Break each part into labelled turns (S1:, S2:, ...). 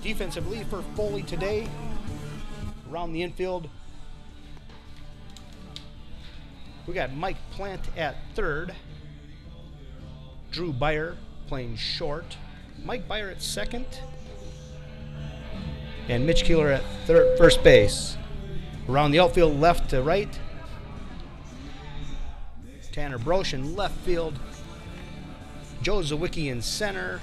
S1: Defensively for Foley today, around the infield, we got Mike Plant at third, Drew Byer playing short, Mike Byer at second, and Mitch Keeler at first base. Around the outfield, left to right, Tanner Brosh in left field, Joe Zawicki in center,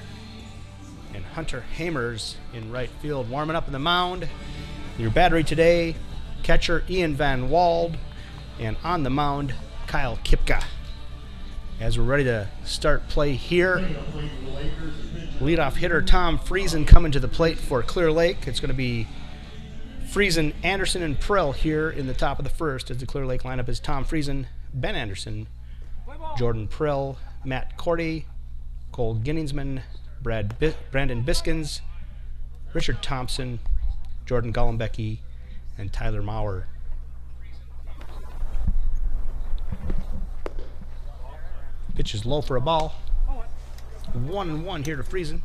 S1: and Hunter Hamers in right field. Warming up in the mound, your battery today, catcher Ian Van Wald, and on the mound, Kyle Kipka. As we're ready to start play here, leadoff hitter Tom Friesen coming to the plate for Clear Lake. It's going to be Friesen, Anderson, and Prill here in the top of the first, as the Clear Lake lineup is Tom Friesen, Ben Anderson, Jordan Prill, Matt Cordy, Cole Ginningsman, Brandon Biskins, Richard Thompson, Jordan Gollenbecky, and Tyler Maurer. Pitch is low for a ball. 1-1 here to Friesen.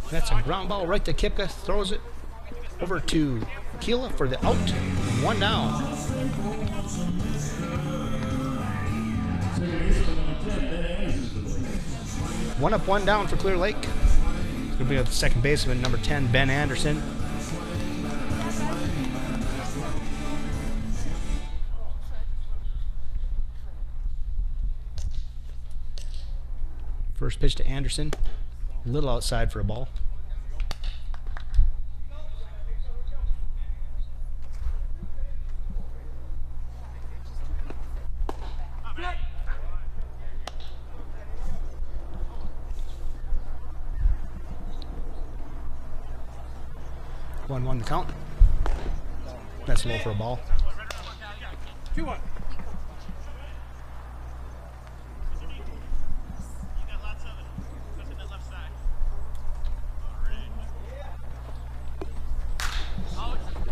S1: That's a ground ball right to Kipka. Throws it over to Keela for the out. 1 down. One up, 1 down for Clear Lake. It's going to be a second baseman, number 10, Ben Anderson. First pitch to Anderson. A little outside for a ball. One the count. That's low for a ball.
S2: 2-1.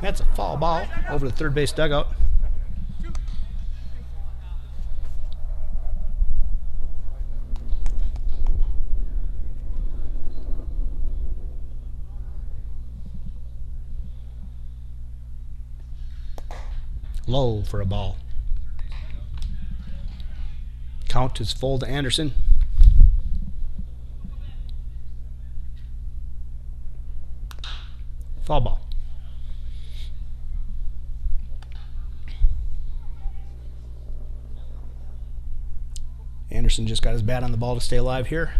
S1: That's a foul ball over the third base dugout. Low for a ball. Count is full to Anderson. Foul ball. Anderson just got his bat on the ball to stay alive here.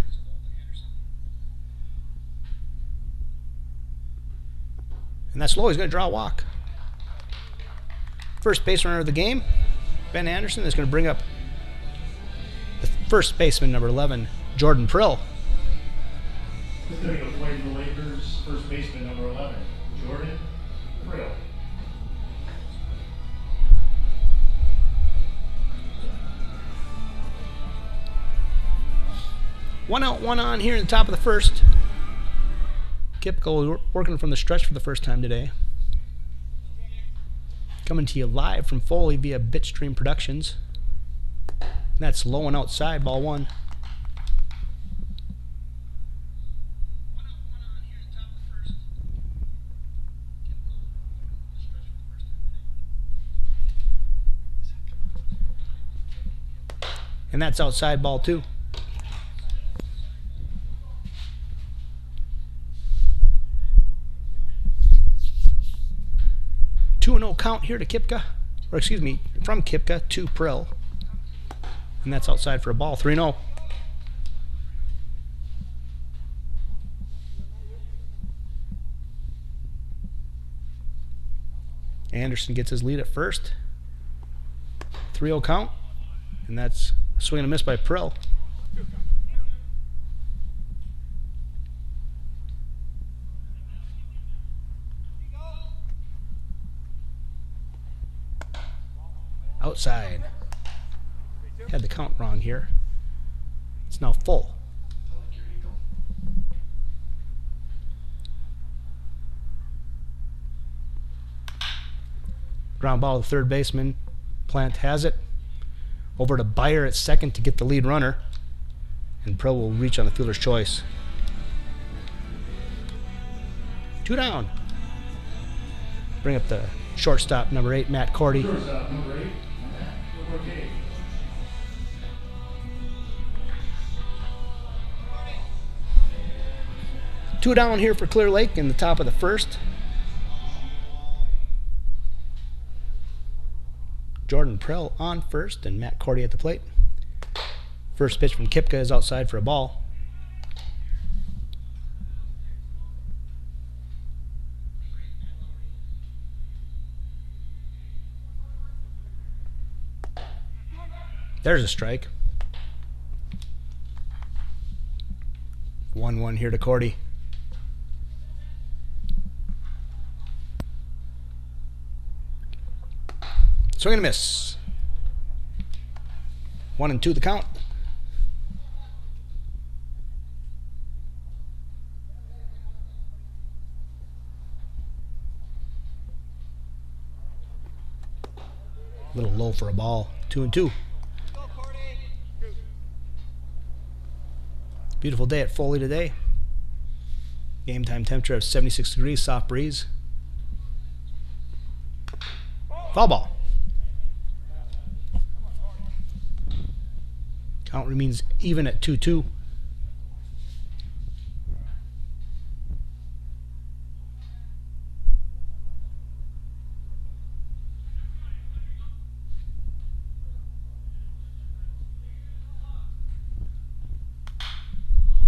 S1: And that's low. He's going to draw a walk. First base runner of the game, Ben Anderson, is going to bring up the first baseman, number 11, Jordan Prill.
S3: He's going to go play the Lakers' first baseman, number 11, Jordan Prill.
S1: One out, 1 on here in the top of the first. Kipko working from the stretch for the first time today. Coming to you live from Foley via Bitstream Productions. That's low and outside, ball 1. And that's outside, ball 2. Two 2-0 count here to Kipka, or excuse me, from Kipka to Prill. And that's outside for a ball, 3-0. Anderson gets his lead at first. 3-0 count, and that's a swing and a miss by Prill. Outside. Had the count wrong here. It's now full. Ground ball to the third baseman. Plant has it. Over to Byer at second to get the lead runner. And Pro will reach on the fielder's choice. 2 down. Bring up the shortstop, number 8, Matt Cordy.
S3: Shortstop, number 8, Matt Cordy.
S1: Two down here for Clear Lake in the top of the first. Jordan Prell on first and Matt Cordy at the plate. First pitch from Kipka is outside for a ball. There's a strike. 1-1 here to Cordy. Swing and a miss. 1-2 the count. A little low for a ball. 2-2. Beautiful day at Foley today. Game time temperature of 76 degrees, soft breeze. Foul ball. Count remains even at 2-2.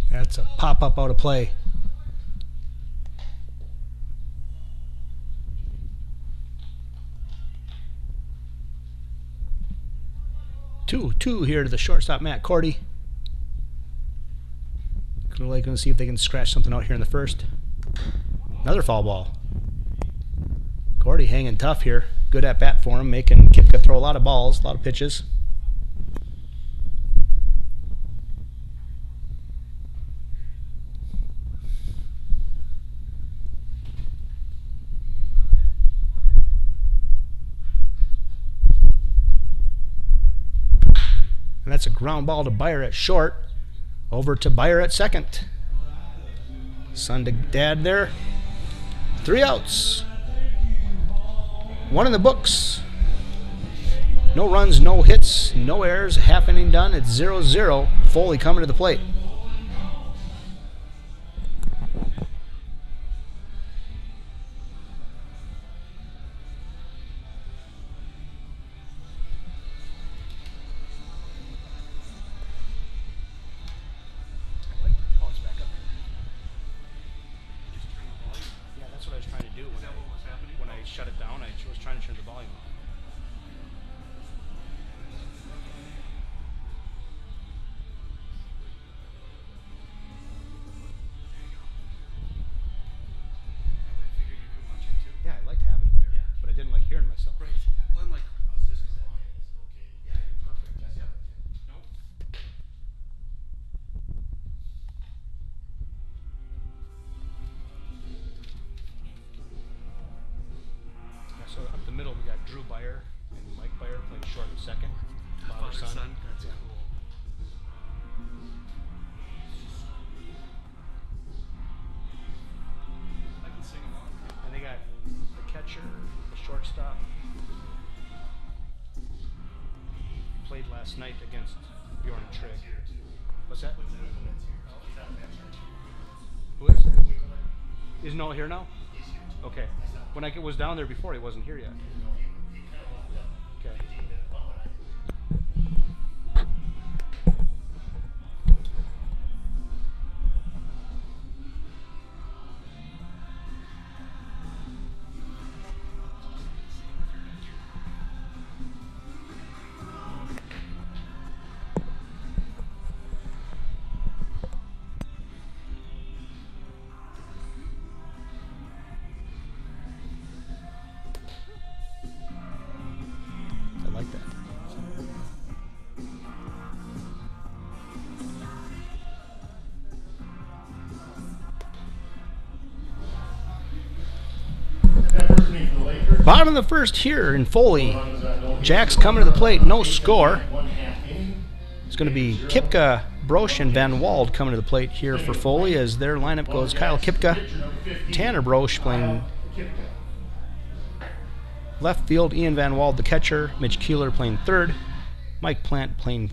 S1: That's a pop-up out of play. Two here to the shortstop, Matt Cordy. Clear Lake going to see if they can scratch something out here in the first. Another foul ball. Cordy hanging tough here. Good at bat for him, making Kipka throw a lot of balls, a lot of pitches. And that's a ground ball to Byer at short. Over to Byer at second. Son to dad there. 3 outs. 1 in the books. No runs, no hits, no errors. Half inning done. It's 0-0. Foley coming to the plate. That's what I was trying to do when I shut it down. I was trying to turn the volume up. Yeah, I liked having it there, but I didn't like hearing myself.
S2: Right. Well, I'm like, how's this going? Okay. Yeah, you're perfect. Yep. Nope.
S1: So up the middle, we got Drew Byer and Mike Byer playing short and second. Father, son.
S2: That's
S1: Yeah.
S2: cool. I can sing along.
S1: And they got the catcher, the shortstop. Played last night against Bjorn Trigg. What's that? Who is? Is Noah here now? Okay. When I was down there before, he wasn't here yet. Okay. I like that. Bottom of the first here in Foley. Jack's coming to the plate, no score. It's going to be Kipka, Brosh, and Van Wald coming to the plate here for Foley as their lineup goes Kyle Kipka, Tanner Brosh playing left field, Ian Van Wald the catcher, Mitch Keeler playing third, Mike Plant playing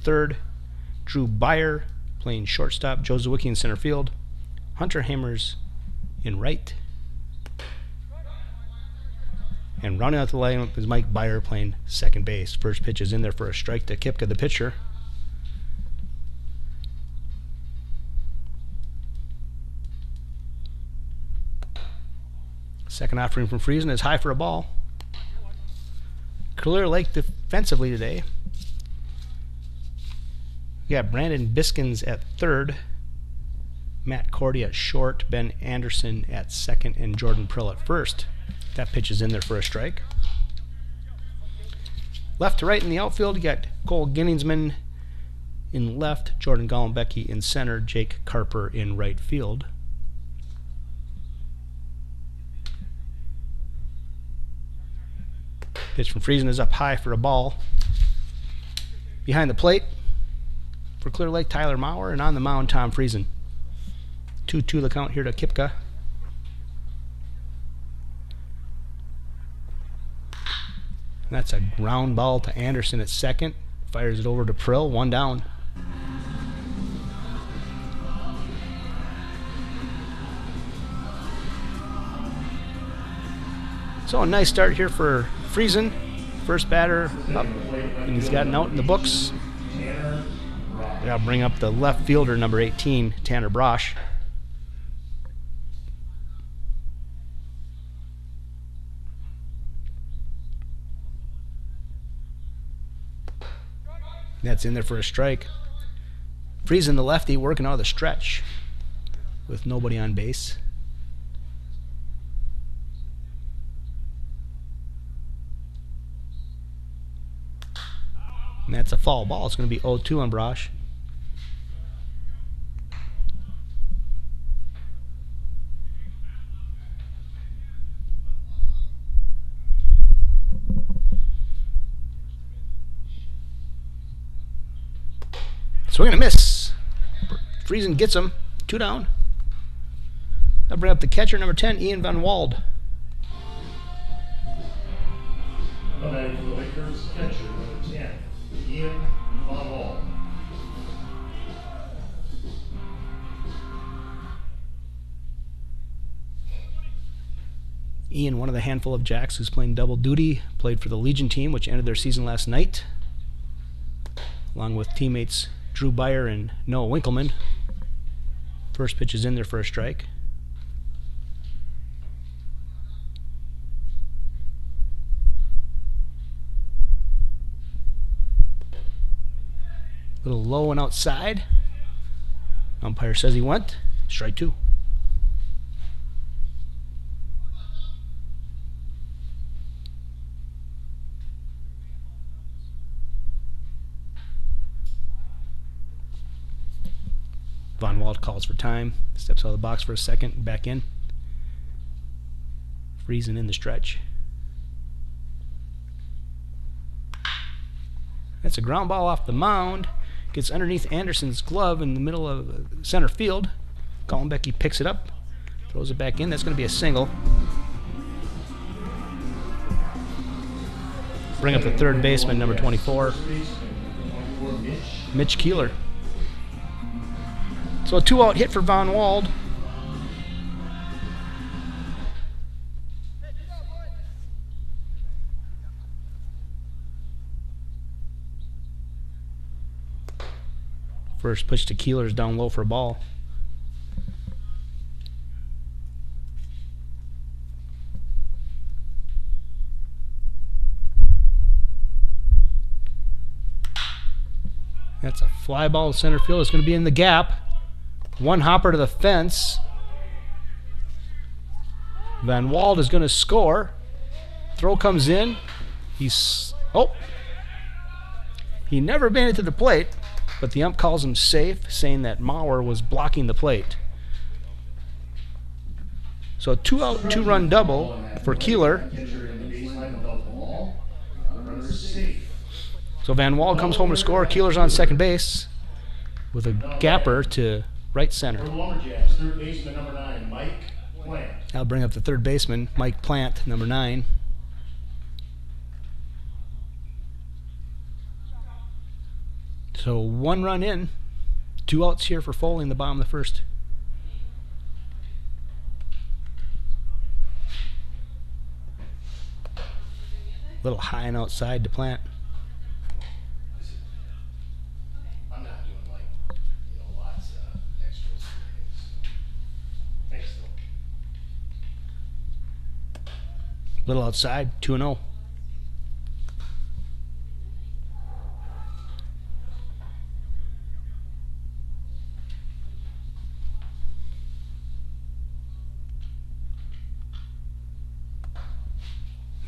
S1: third, Drew Beyer playing shortstop, Joe Zawicki in center field, Hunter Hammers in right, and rounding out the lineup is Mike Beyer playing second base. First pitch is in there for a strike to Kipka, the pitcher. Second offering from Friesen is high for a ball. Clear Lake defensively today. We got Brandon Biskins at third, Matt Cordy at short, Ben Anderson at second, and Jordan Prill at first. That pitch is in there for a strike. Left to right in the outfield, you got Cole Ginningsman in left, Jordan Gollenbecky in center, Jake Carper in right field. Pitch from Friesen is up high for a ball. Behind the plate for Clear Lake, Tyler Maurer, and on the mound, Tom Friesen. 2-2 the count here to Kipka. And that's a ground ball to Anderson at second. Fires it over to Prill, one down. So a nice start here for Friesen. First batter up, and he's got an out in the books. I'll bring up the left fielder, number 18, Tanner Brosh. That's in there for a strike. Friesen, the lefty, working out of the stretch with nobody on base. And that's a foul ball. It's going to be 0-2 on Brosh. Swing and a miss. Friesen gets him. 2 down. I'll bring up the catcher, number 10, Ian Van Wald.
S3: The Lakers catcher, number 10, Ian Van Wald.
S1: Ian, one of the handful of Jacks who's playing double duty, played for the Legion team, which ended their season last night, along with teammates Drew Beyer and Noah Winkleman. First pitch is in there for a strike. A little low and outside. Umpire says he went. Strike 2. Von Wald calls for time. Steps out of the box for a second. Back in. Friesen in the stretch. That's a ground ball off the mound. Gets underneath Anderson's glove in the middle of center field. Gollenbecky picks it up. Throws it back in. That's going to be a single. Bring up the third baseman, number 24, Mitch Keeler. So a 2-out hit for Von Wald. First pitch to Keeler's down low for a ball. That's a fly ball to center field. It's going to be in the gap. One hopper to the fence. Van Wald is going to score. Throw comes in. He never made it to the plate, but the ump calls him safe, saying that Maurer was blocking the plate. So a 2-out, 2-run double for Keeler. So Van Wall comes home to score. Keeler's on second base with a gapper to right center.
S3: Foley Lumberjacks, third baseman number 9, Mike Plant.
S1: That'll bring up the third baseman, Mike Plant, number 9. So 1 run in, 2 outs here for Foley in the bottom of the first. A little high and outside to Plant.
S2: I'm not doing like, lots of extras.
S3: Thanks, Phil.
S1: Little outside, 2-0.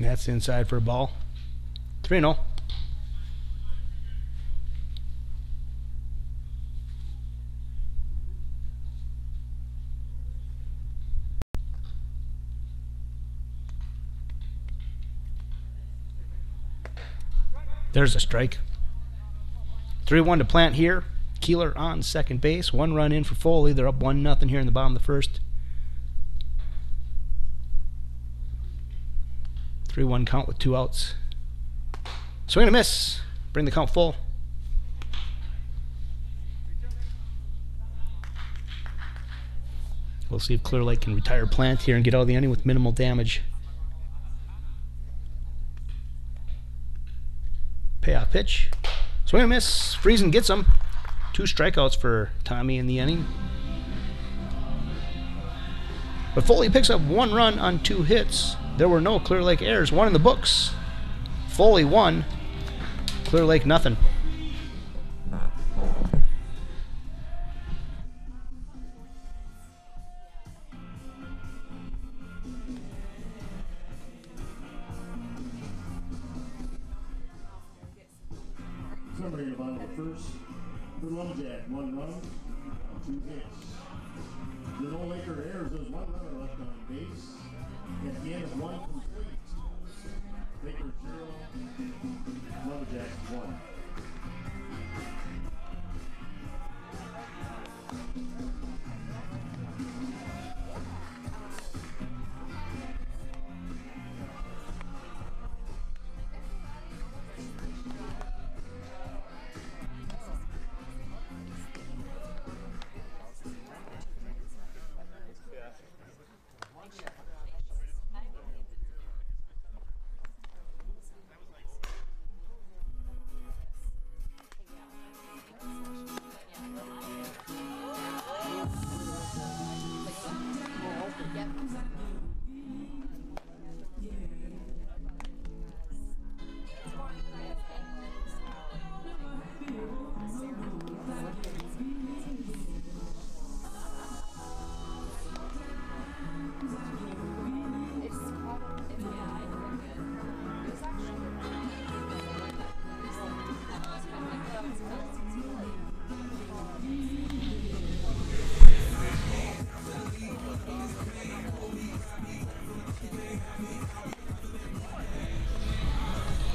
S1: That's inside for a ball. 3-0. There's a strike. 3-1 to Plant here. Keeler on second base. 1 run in for Foley. They're up 1-0 here in the bottom of the first. 3-1 count with 2 outs. Swing and a miss. Bring the count full. We'll see if Clear Lake can retire Plant here and get out of the inning with minimal damage. Payoff pitch. Swing and a miss. Friesen gets him. 2 strikeouts for Tommy in the inning. But Foley picks up 1 run on 2 hits. There were no Clear Lake errors. 1 in the books. Foley 1. Clear Lake nothing.
S3: Somebody in the bottom of the first. Foley Lumberjack, 1 run, 2 hits. The no Laker errors. There's 1 runner left on base. At the end of 1 complete. Lakers 0, Lumberjacks 1.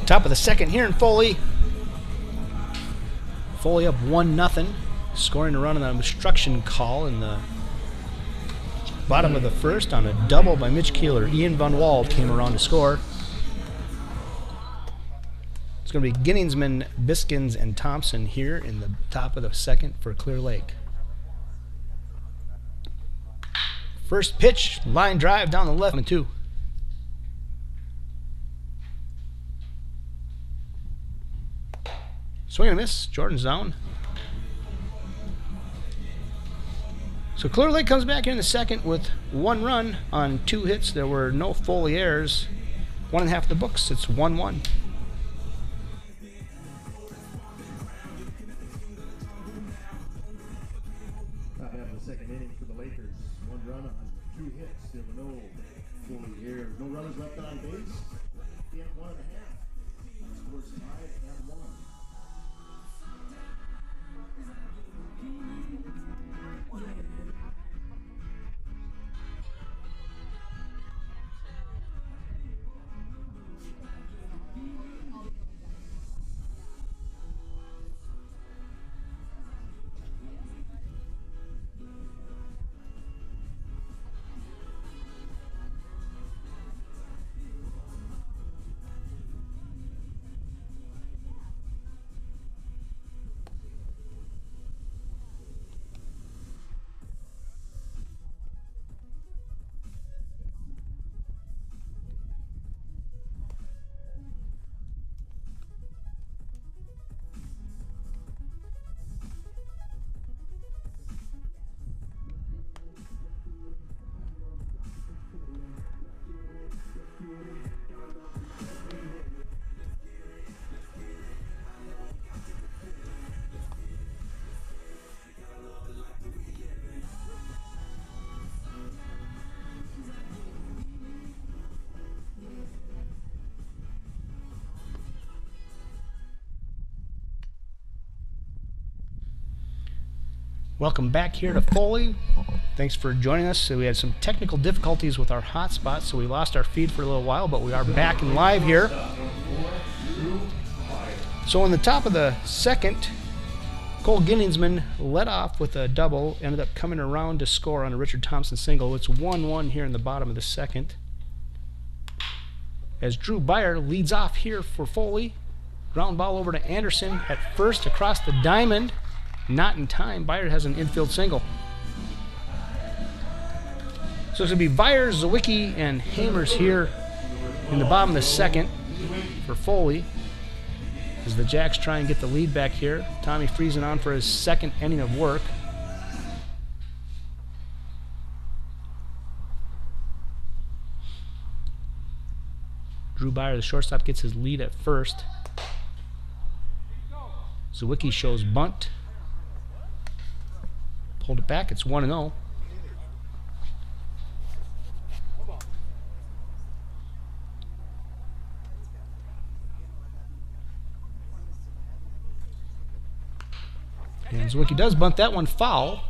S1: Top of the second here in Foley. Foley up 1-0, scoring a run on an obstruction call in the bottom of the first on a double by Mitch Keeler. Ian Van Wald came around to score. It's going to be Ginningsman, Biskins, and Thompson here in the top of the second for Clear Lake. First pitch, line drive down the left, 1-2. Swing and a miss. Jordan's down. So Clear Lake comes back in the second with 1 run on 2 hits. There were no Foley errors. 1.5 of the books. It's 1-1.
S3: Top half of the second inning for the Lakers. 1 run on 2 hits. There were no Foley errors. No runners left on base. In 1.5. Scores 5 and 1.
S1: Welcome back here to Foley. Thanks for joining us. So we had some technical difficulties with our hotspot, so we lost our feed for a little while, but we are back and live here. So in the top of the second, Cole Ginningsman led off with a double, ended up coming around to score on a Richard Thompson single. It's 1-1 here in the bottom of the second. As Drew Beyer leads off here for Foley. Ground ball over to Anderson at first across the diamond. Not in time. Beyer has an infield single. So it's going to be Beyer, Zawicki, and Hamers here in the bottom of the second for Foley. As the Jacks try and get the lead back here. Tommy freezing on for his second inning of work. Drew Beyer, the shortstop, gets his lead at first. Zawicki shows bunt. Pulled it back. It's 1-0. And Zawicki does bunt that one foul.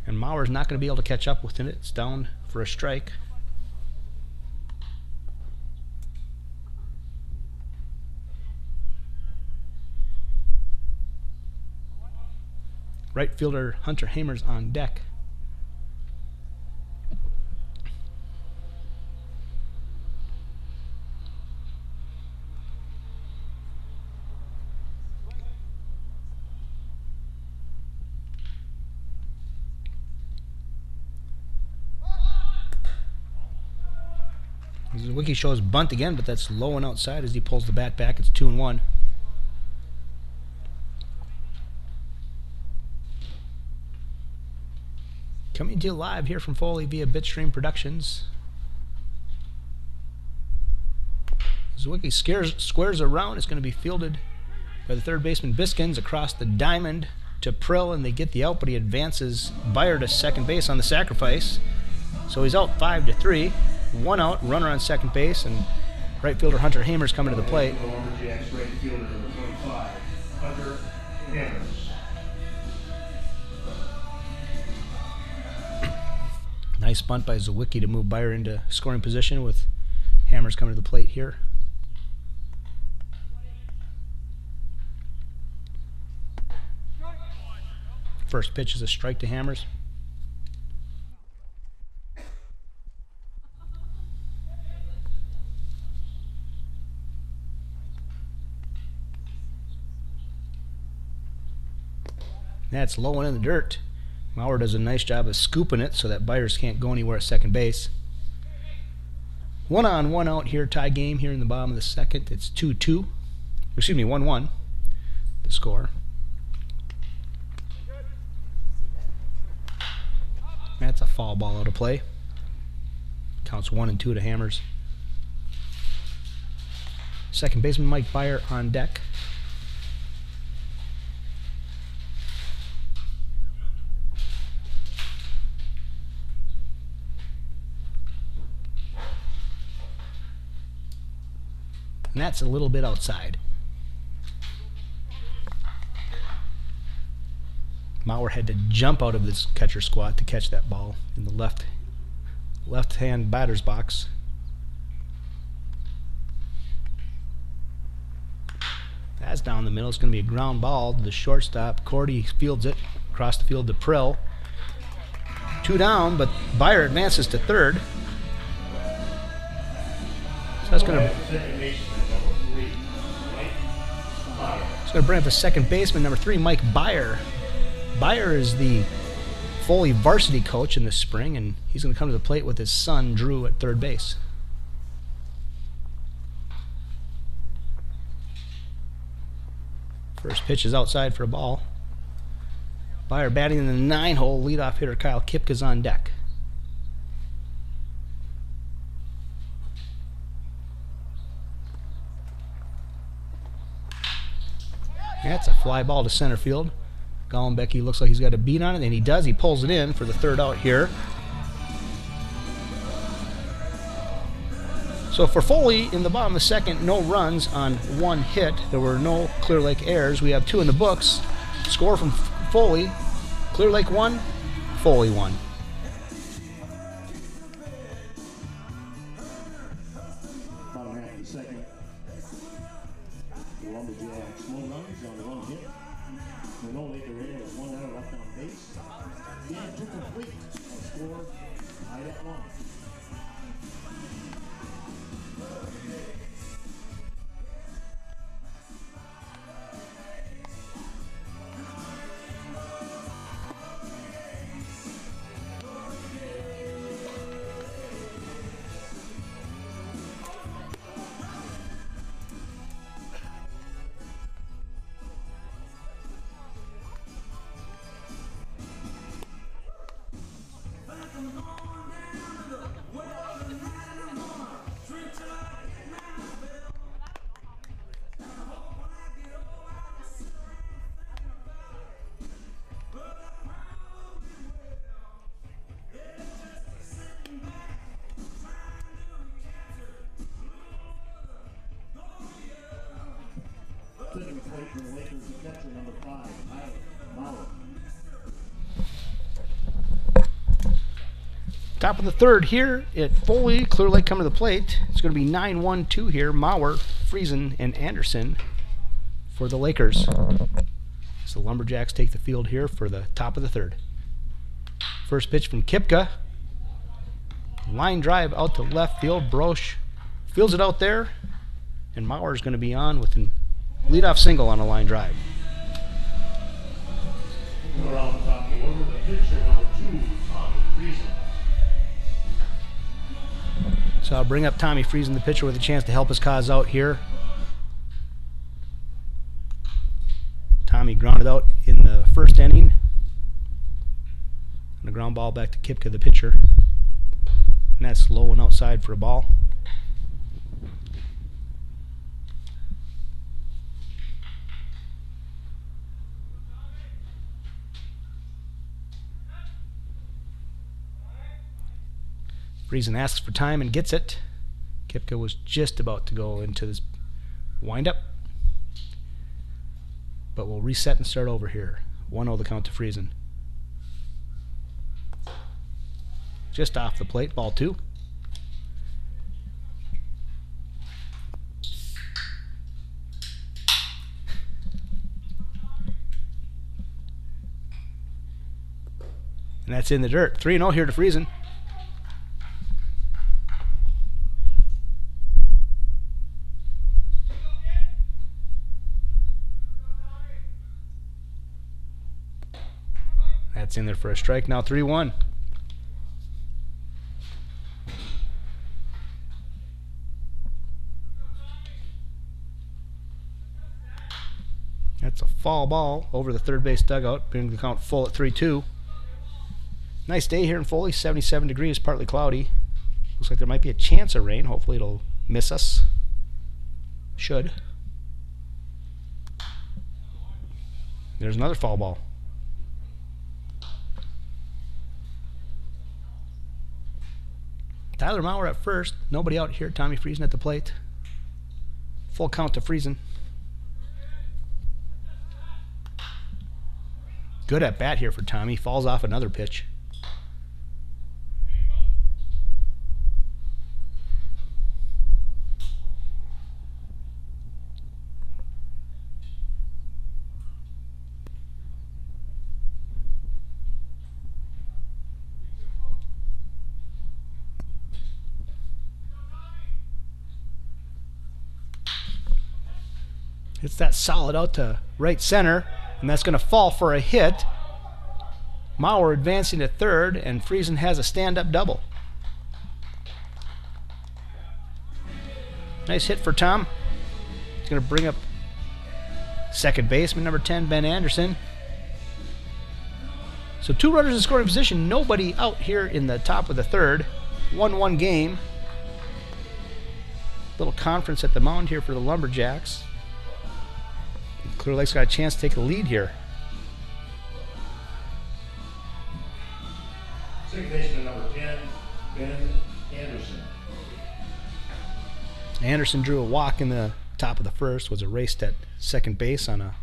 S1: And Mauer's not going to be able to catch up with it. It's down for a strike. Right fielder Hunter Hamers on deck. Zawicki shows bunt again, but that's low and outside as he pulls the bat back. It's 2-1. Coming to you live here from Foley via Bitstream Productions. Zawicki squares around. It's going to be fielded by the third baseman Biskins across the diamond to Prill, and they get the out, but he advances Beyer to second base on the sacrifice. So he's out 5-3. 1 out, runner on second base, and right fielder Hunter Hamers coming to the plate.
S3: Foley Lumberjacks right fielder number 25, Hunter Hamers.
S1: Nice bunt by Zawicki to move Beyer into scoring position with Hamers coming to the plate here. First pitch is a strike to Hamers. That's low and in the dirt. Mauer does a nice job of scooping it so that Byers can't go anywhere at second base. 1 on, 1 out here, tie game here in the bottom of the second. It's 2-2. Excuse me, 1-1, the score. That's a foul ball out of play. Counts 1-2 to Hamers. Second baseman Mike Beyer on deck. And that's a little bit outside. Mauer had to jump out of this catcher squat to catch that ball in the left-hand batter's box. That's down the middle. It's going to be a ground ball to the shortstop. Cordy fields it across the field to Prill. 2 down, but Beyer advances to third. So that's going to bring up the second baseman, number 3, Mike Beyer. Beyer is the Foley varsity coach in the spring, and he's going to come to the plate with his son, Drew, at third base. First pitch is outside for a ball. Beyer batting in the 9-hole. Leadoff hitter Kyle Kipka's on deck. That's a fly ball to center field. Gollenbecky looks like he's got a beat on it, and he does. He pulls it in for the third out here. So for Foley, in the bottom of the second, no runs on 1 hit. There were no Clear Lake errors. We have 2 in the books. Score from Foley, Clear Lake 1, Foley 1.
S3: Bottom half of the second. The Lumberjacks, 1 runs on 1 hit. The no Laker Air was 1 out left on base. Game 2 complete. A score tied at 1. Taking the plate for the Lakers, the catcher, number 5, Mauer.
S1: Top of the third here at Foley. Clear Lake coming to the plate. It's going to be 9-1-2 here. Mauer, Friesen, and Anderson for the Lakers. So the Lumberjacks take the field here for the top of the third. First pitch from Kipka. Line drive out to left field. Brosh fields it out there. And Mauer is going to be on with a leadoff single on a line drive.
S3: Around the top of the order, the pitcher, number 2, Tommy Friesen.
S1: So I'll bring up Tommy Friesen, the pitcher, with a chance to help his cause out here. Tommy grounded out in the first inning. And a ground ball back to Kipka, the pitcher. And that's low and outside for a ball. Friesen asks for time and gets it. Kipka was just about to go into this windup. But we'll reset and start over here. 1-0 the count to Friesen. Just off the plate, ball 2. And that's in the dirt. 3-0 here to Friesen. That's in there for a strike. Now 3-1. That's a foul ball over the third base dugout, bringing the count full at 3-2. Nice day here in Foley, 77 degrees, partly cloudy. Looks like there might be a chance of rain. Hopefully it'll miss us. Should. There's another foul ball. Tyler Mauer at first. Nobody out here. Tommy Friesen at the plate. Full count to Friesen. Good at bat here for Tommy. Falls off another pitch. Hits that solid out to right center, and that's going to fall for a hit. Mauer advancing to third, and Friesen has a stand-up double. Nice hit for Tom. He's going to bring up second baseman number 10, Ben Anderson. So 2 runners in scoring position, nobody out here in the top of the third. 1-1 game. Little conference at the mound here for the Lumberjacks. Clear Lake's got a chance to take the lead here.
S3: Second baseman number 10, Ben Anderson.
S1: Anderson drew a walk in the top of the first, was erased at second base on a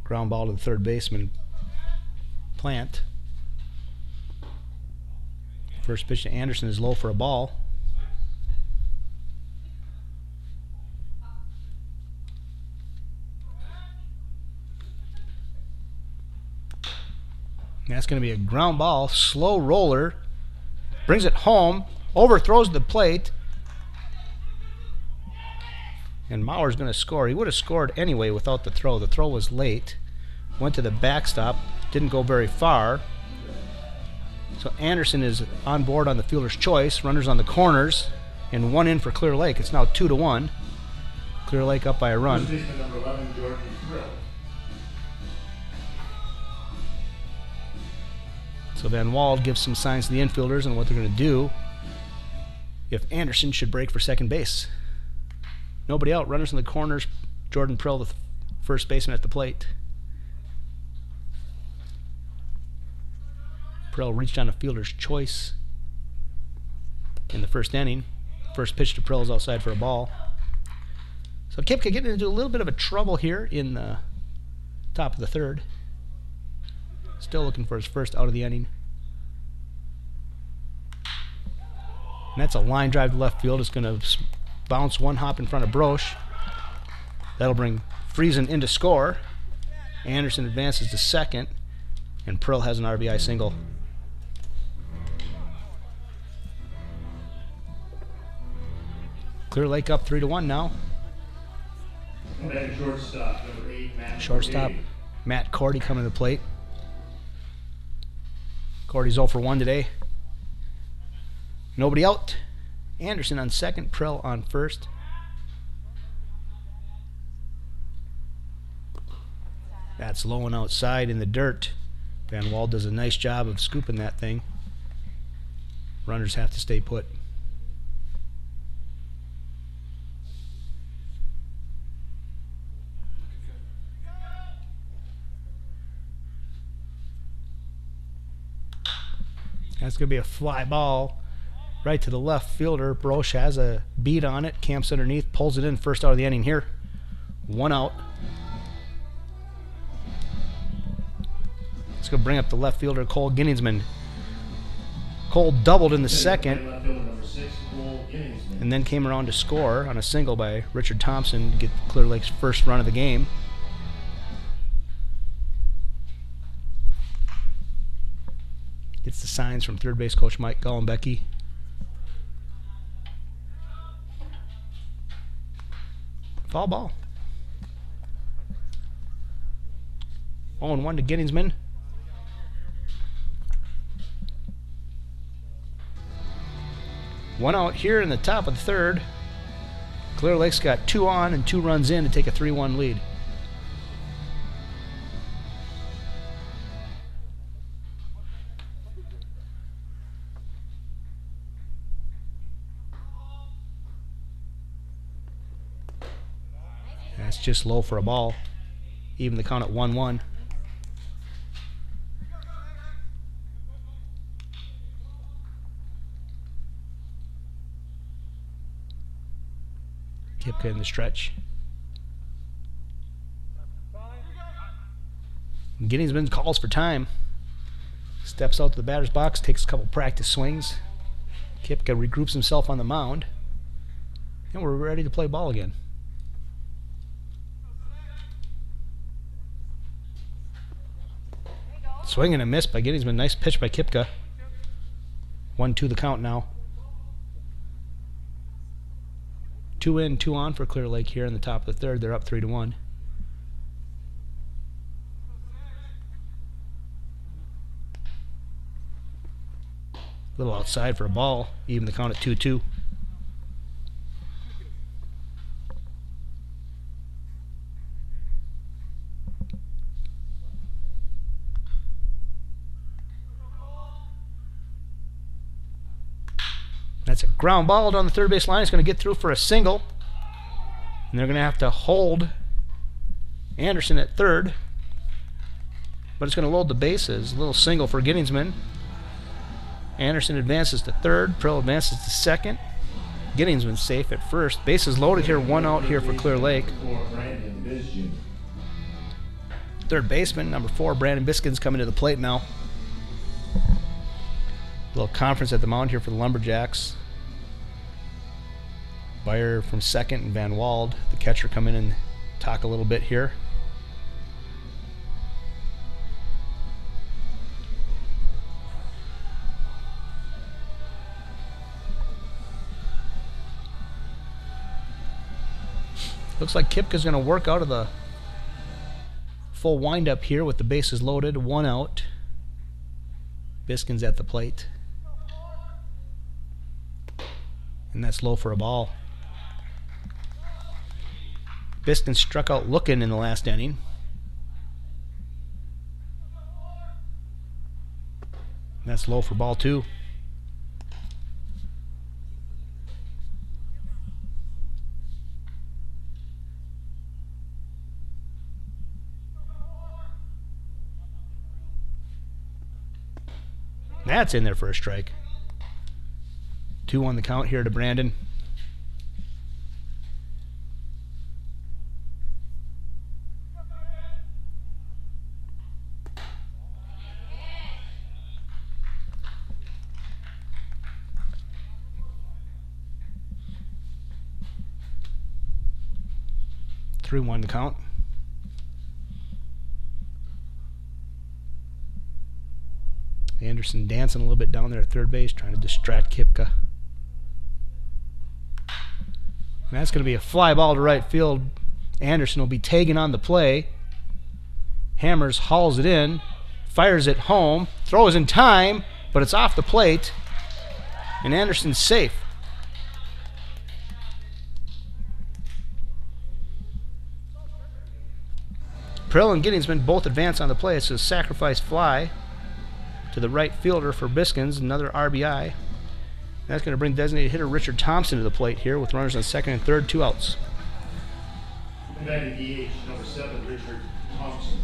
S1: ground ball to the third baseman. plant. First pitch to Anderson is low for a ball. That's going to be a ground ball, slow roller, brings it home, overthrows the plate, and Mauer's going to score. He would have scored anyway without the throw. The throw was late, went to the backstop, didn't go very far. So Anderson is on board on the fielder's choice, runners on the corners, and one in for Clear Lake. It's now 2-1. Clear Lake up by a run.
S3: Number 11, Jordan Brill.
S1: So Van Wald gives some signs to the infielders on what they're going to do if Anderson should break for second base. Nobody out. Runners in the corners. Jordan Prill, the first baseman at the plate. Prill reached on a fielder's choice in the first inning. First pitch to Prill is outside for a ball. So Kipka getting into a little bit of a trouble here in the top of the third. Still looking for his first out of the inning. And that's a line drive to left field. It's going to bounce one hop in front of Broche. That'll bring Friesen in to score. Anderson advances to second, and Prill has an RBI single. Clear Lake up 3-1 now.
S3: And shortstop, number 8, Matt
S1: Shortstop,
S3: Cordy.
S1: Matt Cordy coming to the plate. Cordy's 0 for 1 today. Nobody out. Anderson on second, Prill on first. That's low and outside in the dirt. Van Wald does a nice job of scooping that thing. Runners have to stay put. That's going to be a fly ball right to the left fielder. Broche has a beat on it, camps underneath, pulls it in, first out of the inning here. One out. It's going to bring up the left fielder, Cole Ginningsman. Cole doubled in the second, and then came around to score on a single by Richard Thompson to get Clear Lake's first run of the game. Gets the signs from third base coach Mike Gollenbecky. Foul ball. 0-1 to Ginningsman. One out here in the top of the third. Clear Lake's got 2 on and 2 runs in to take a 3-1 lead. That's just low for a ball. Even the count at 1-1. Kipka in the stretch. Ginningsman calls for time. Steps out to the batter's box, takes a couple practice swings. Kipka regroups himself on the mound. And we're ready to play ball again. Swing and a miss by Ginningsman. Nice pitch by Kipka. 1-2 the count now. 2 in, 2 on for Clear Lake here in the top of the third. They're up 3-1. A little outside for a ball. Even the count at 2-2. That's a ground ball down the third base line. It's going to get through for a single. And they're going to have to hold Anderson at third. But it's going to load the bases. A little single for Ginningsman. Anderson advances to third. Prill advances to second. Ginningsman safe at first. Bases loaded here. 1 out here for Clear Lake. third baseman, number 4, Brandon Biskins, coming to the plate now. Little conference at the mound here for the Lumberjacks. Beyer from second and Van Wald, the catcher, come in and talk a little bit here. Looks like Kipka's going to work out of the full windup here with the bases loaded, 1 out. Biskins at the plate. And that's low for a ball. Biskins struck out looking in the last inning. And that's low for ball 2. That's in there for a strike. 2 on the count here to Brandon. Three, 1 to count. Anderson dancing a little bit down there at third base, trying to distract Kipka. And that's going to be a fly ball to right field. Anderson will be tagging on the play. Hammers hauls it in, fires it home, throws in time, but it's off the plate, and Anderson's safe. Prill and Giddings both advance on the play. It's a sacrifice fly to the right fielder for Biskins, another RBI. That's going to bring designated hitter Richard Thompson to the plate here with runners on second and third, 2 outs.
S3: Batting DH, number 7, Richard Thompson.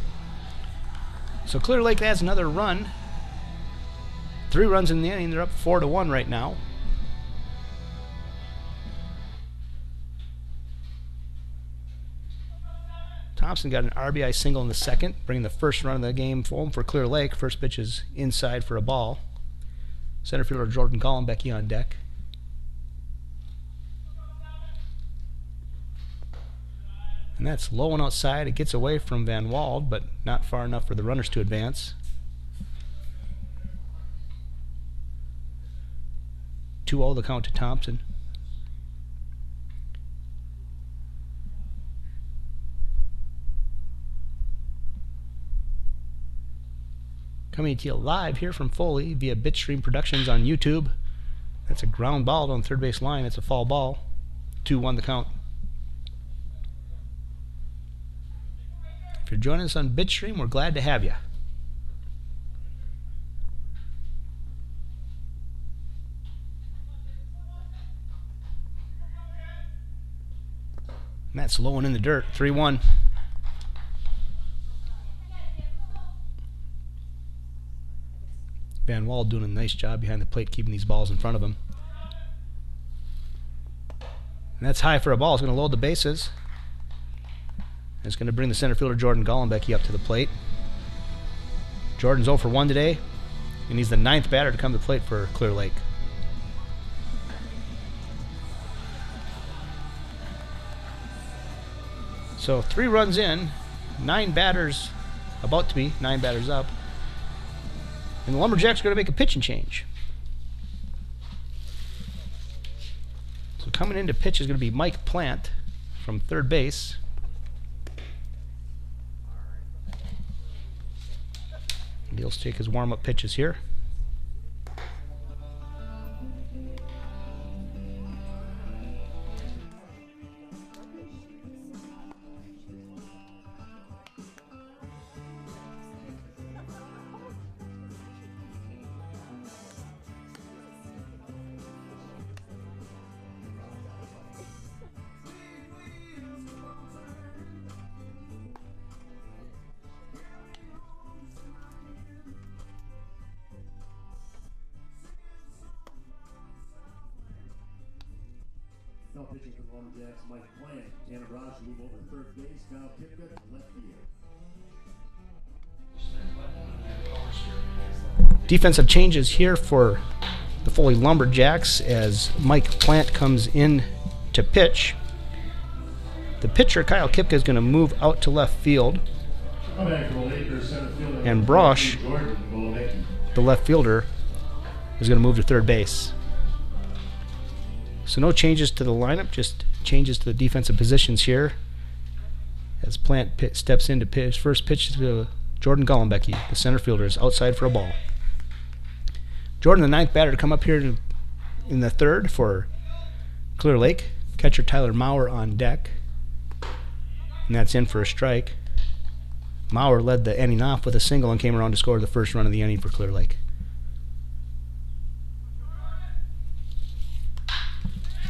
S1: So Clear Lake adds another run. 3 runs in the inning. They're up 4-1 right now. Thompson got an RBI single in the second, bringing the first run of the game home for Clear Lake. First pitch is inside for a ball. Center fielder Jordan Gollenbecky on deck. And that's low and outside. It gets away from Van Wald, but not far enough for the runners to advance. 2-0 the count to Thompson. Coming to you live here from Foley via Bitstream Productions on YouTube. That's a ground ball on the third base line. It's a foul ball. 2-1 the count. If you're joining us on Bitstream, we're glad to have you. And that's low and in the dirt. 3-1. Van Wald doing a nice job behind the plate, keeping these balls in front of him. And that's high for a ball. It's going to load the bases. It's going to bring the center fielder Jordan Gollenbecky up to the plate. Jordan's 0 for 1 today, and he's the 9th batter to come to the plate for Clear Lake. So 3 runs in, 9 batters about to be, 9 batters up. And the Lumberjacks are going to make a pitching change. So coming into pitch is going to be Mike Plant from third base. And he'll take his warm-up pitches here.
S3: Now pitching for the Lumberjacks, Mike Plant. Tanner Raj move over to third base. Kyle Kipka to left field.
S1: Defensive changes here for the Foley Lumberjacks as Mike Plant comes in to pitch. The pitcher, Kyle Kipka, is going to move out to left field. And Brosh, the left fielder, is going to move to third base. So no changes to the lineup, just changes to the defensive positions here. As Plant steps in to pitch, first pitch to Jordan Gollenbecky, the center fielder, is outside for a ball. Jordan, the ninth batter, to come up here in the third for Clear Lake. Catcher Tyler Maurer on deck. And that's in for a strike. Maurer led the inning off with a single and came around to score the first run of the inning for Clear Lake.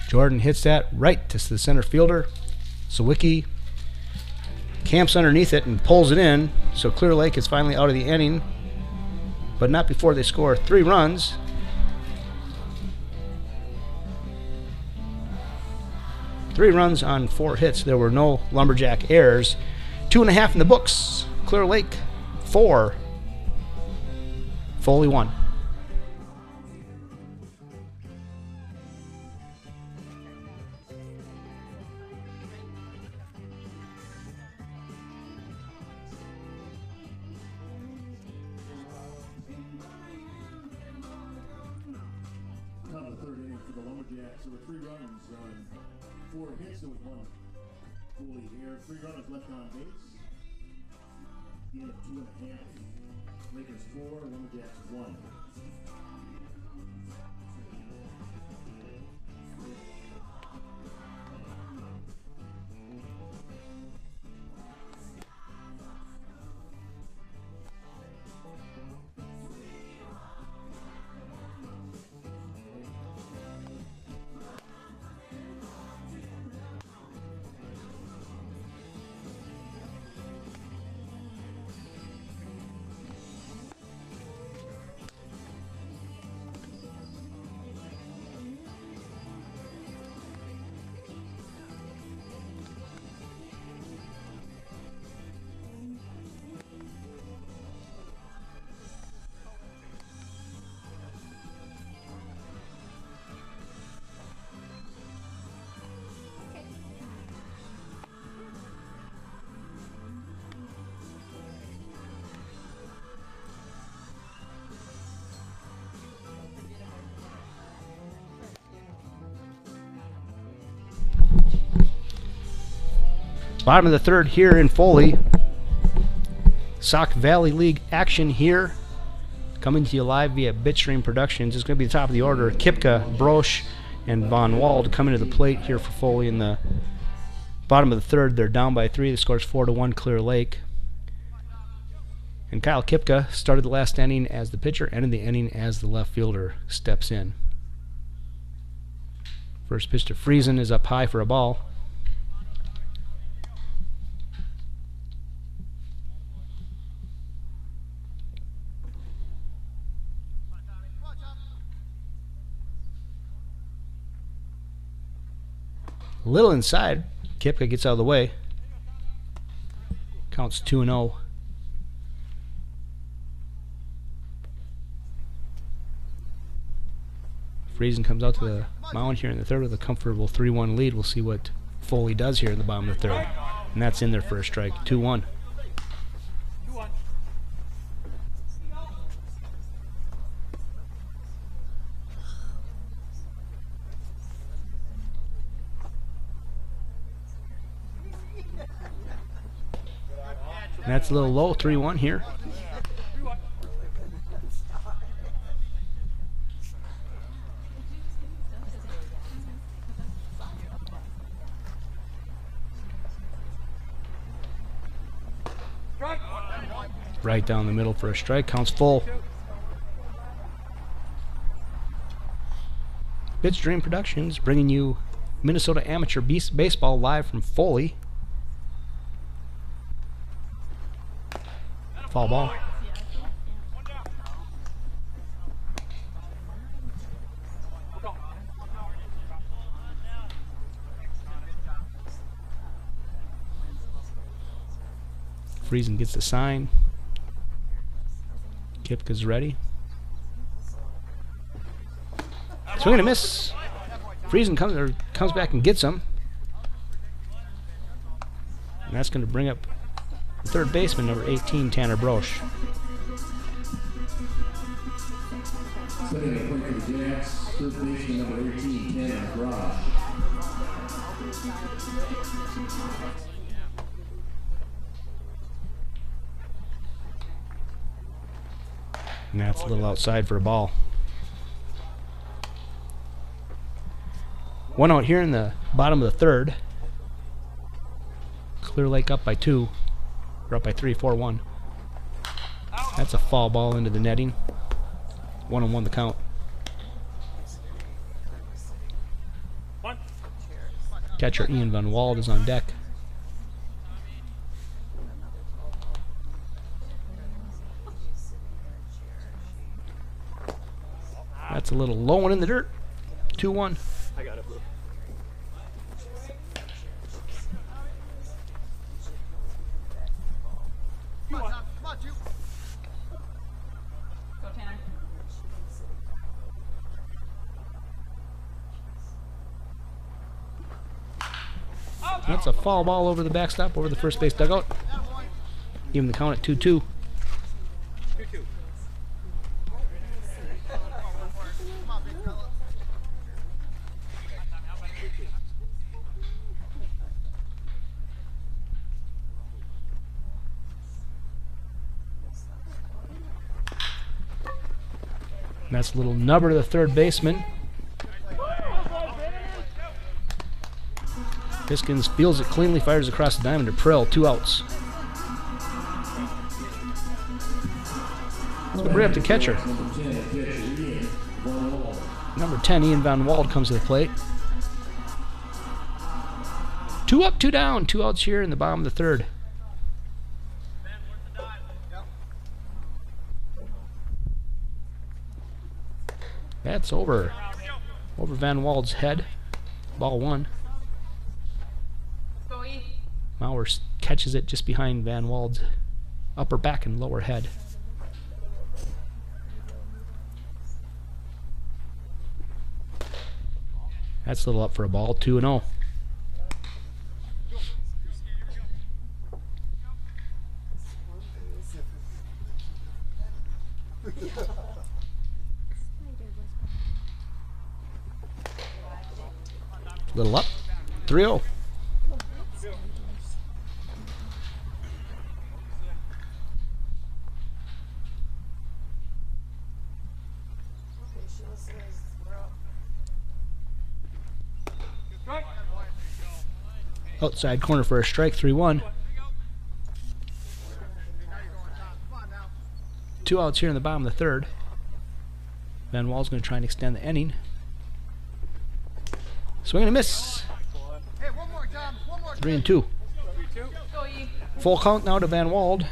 S1: Jordan hits that right to the center fielder. Sawicki camps underneath it and pulls it in, so Clear Lake is finally out of the inning, but not before they score 3 runs. Three runs on 4 hits. There were no Lumberjack errors. 2.5 in the books. Clear Lake 4. Foley 1.
S3: Top of the third inning for the Lumberjacks. There were 3 runs on 4 hits. There was 1 Foley error. 3 runners left on base. Gain of 2.5. Lakers 4, Lumberjacks 1.
S1: Bottom of the third here in Foley. Sauk Valley League action here. Coming to you live via Bitstream Productions. It's going to be the top of the order. Kipka, Brosh, and Von Wald coming to the plate here for Foley in the bottom of the third. They're down by 3. The score's 4-1 Clear Lake. And Kyle Kipka started the last inning as the pitcher, ended the inning as the left fielder steps in. First pitch to Friesen is up high for a ball. A little inside. Kipka gets out of the way. Counts 2-0. Friesen comes out to the mound here in the third with a comfortable 3-1 lead. We'll see what Foley does here in the bottom of the third. And that's in there for a strike. 2-1. That's a little low, 3-1 here. Right down the middle for a strike, counts full. Bitstream Productions bringing you Minnesota Amateur Baseball live from Foley. Foul ball. Friesen gets the sign. Kipka's ready. Swing and a miss. Friesen comes back and gets him. And that's going to bring up the third baseman, number 18, Tanner Broche.
S3: Setting the point for the Jacks, third baseman number 18, Tanner Broche.
S1: And that's a little outside for a ball. One out here in the bottom of the third. Clear Lake up by 2. Or up by 3, 4-1. That's a foul ball into the netting. 1-1 the count. Catcher Ian Van Wald is on deck. That's a little low one in the dirt. 2-1.
S2: I got it, Blue.
S4: Come on, you. Go, Tanner.
S1: That's a foul ball over the backstop, over the first base dugout. Even the count at 2-2.
S2: 2-2.
S1: And that's a little nubber to the third baseman. Piskins fields it cleanly, fires across the diamond to Prill. 2 outs. Let's bring up the catcher. Number 10, Ian Van Wald, comes to the plate. 2 up, 2 down. 2 outs here in the bottom of the third. That's over Van Wald's head. Ball 1. Mauer catches it just behind Van Wald's upper back and lower head. That's a little up for a ball. 2-0. Little up. 3-0. Outside corner for a strike. 3-1. 2 outs here in the bottom of the third. Van Wald's going to try and extend the inning. Swing and a miss. 3-2. Full count now to Van Wald.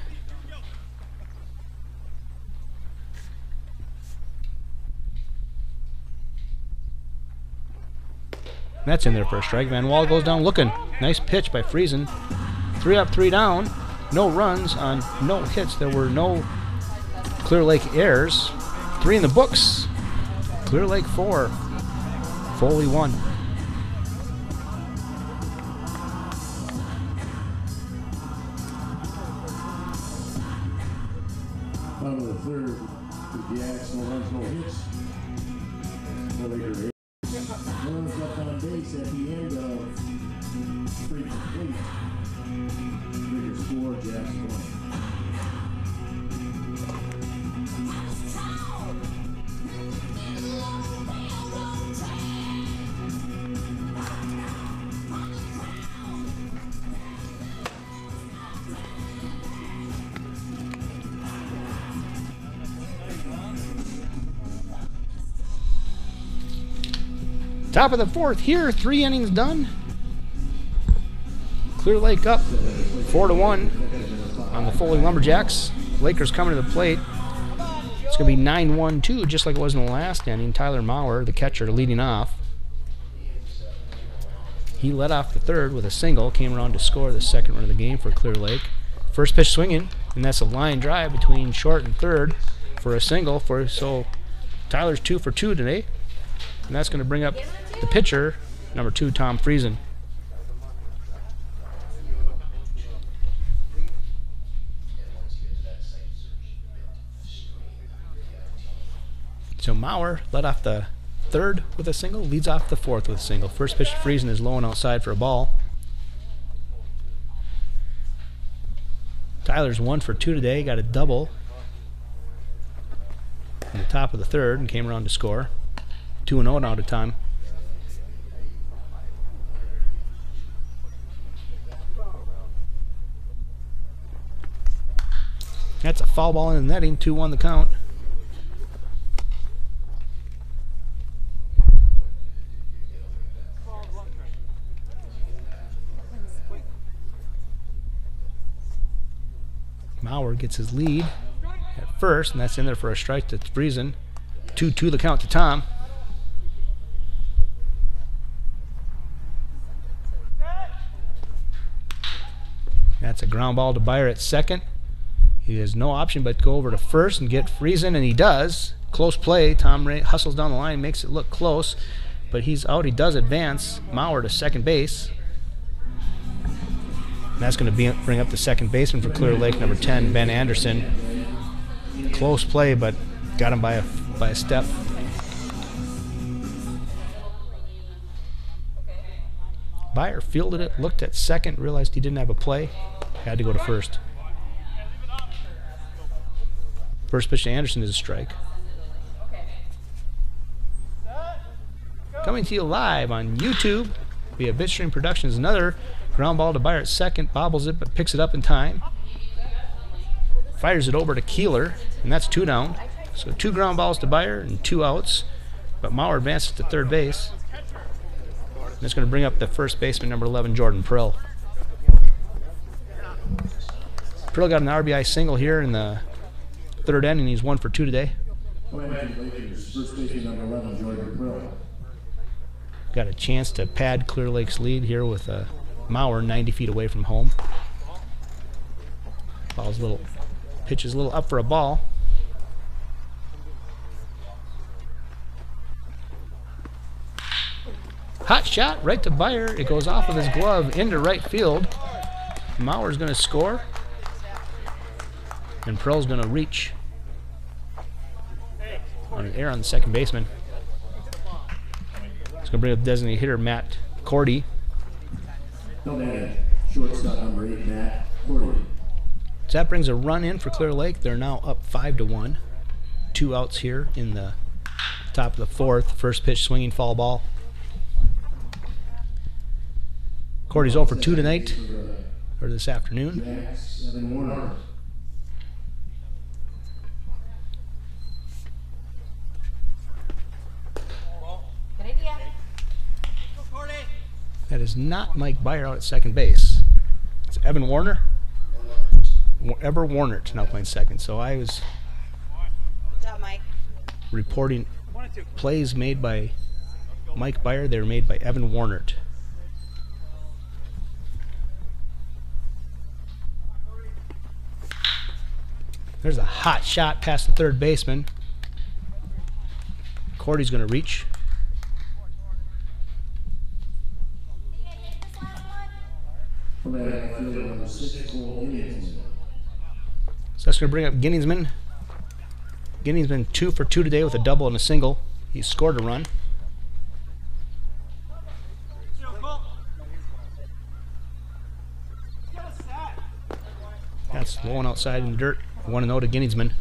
S1: That's in there for a strike. Van Wald goes down looking. Nice pitch by Friesen. 3 up, 3 down. No runs on no hits. There were no Clear Lake errors. 3 in the books. Clear Lake 4. Foley 1.
S3: Bottom of the third, the Jacks, no runs, no hits. No Laker runs left on base at the end of straight complete. Laker score, Jacks 1.
S1: Top of the fourth here, 3 innings done. Clear Lake up 4-1 on the Foley Lumberjacks. Lakers coming to the plate. It's going to be 9-1-2, just like it was in the last inning. Tyler Mauer, the catcher, leading off. He led off the third with a single, came around to score the second run of the game for Clear Lake. First pitch swinging, and that's a line drive between short and third for a single. So Tyler's 2 for 2 today. And that's going to bring up the pitcher, number 2, Tom Friesen. So Maurer led off the 3rd with a single, leads off the 4th with a single. First pitch to Friesen is low and outside for a ball. Tyler's 1 for 2 today, got a double in the top of the 3rd and came around to score. 2-0 now to time. That's a foul ball in the netting, 2-1 the count. Maurer gets his lead at first, and that's in there for a strike to Friesen. 2-2 the count to Tom. That's a ground ball to Byer at second. He has no option but to go over to first and get Friesen, and he does. Close play. Tom Ray hustles down the line, makes it look close, but he's out. He does advance Maurer to second base. And that's going to bring up the second baseman for Clear Lake, number 10, Ben Anderson. Close play, but got him by a step. Byer fielded it, looked at second, realized he didn't have a play, had to go to first. First pitch to Anderson is a strike. Coming to you live on YouTube via Bitstream Productions, another ground ball to Byer at second, bobbles it but picks it up in time. Fires it over to Keeler, and that's 2 down. So 2 ground balls to Byer and 2 outs, but Maurer advances to third base. And that's going to bring up the first baseman, number 11, Jordan Prill. Prill got an RBI single here in the 3rd inning. He's 1 for 2 today.
S3: First baseman number 11, Jordan Prill.
S1: Got a chance to pad Clear Lake's lead here with Maurer 90 feet away from home. Pitch is a little up for a ball. Hot shot right to Byer. It goes off of his glove into right field. Maurer's going to score, and Prill's going to reach on an error on the second baseman. It's going to bring up designated hitter Matt Cordy.
S3: Shortstop number 8, Matt Cordy.
S1: So that brings a run in for Clear Lake. They're now up 5-1. 2 outs here in the top of the 4th. First pitch swinging foul ball. Cordy's 0 for 2 tonight, or this afternoon.
S3: Evan Warner.
S1: That is not Mike Byer out at second base. It's Evan Warner. Ever Warner now playing second. So I was reporting plays made by Mike Byer. They were made by Evan Warner. There's a hot shot past the third baseman. Cordy's going to reach. So that's going to bring up Ginningsman. Ginningsman 2 for 2 today with a double and a single. He scored a run. That's low and outside in the dirt. 1-0 to Ginningsman.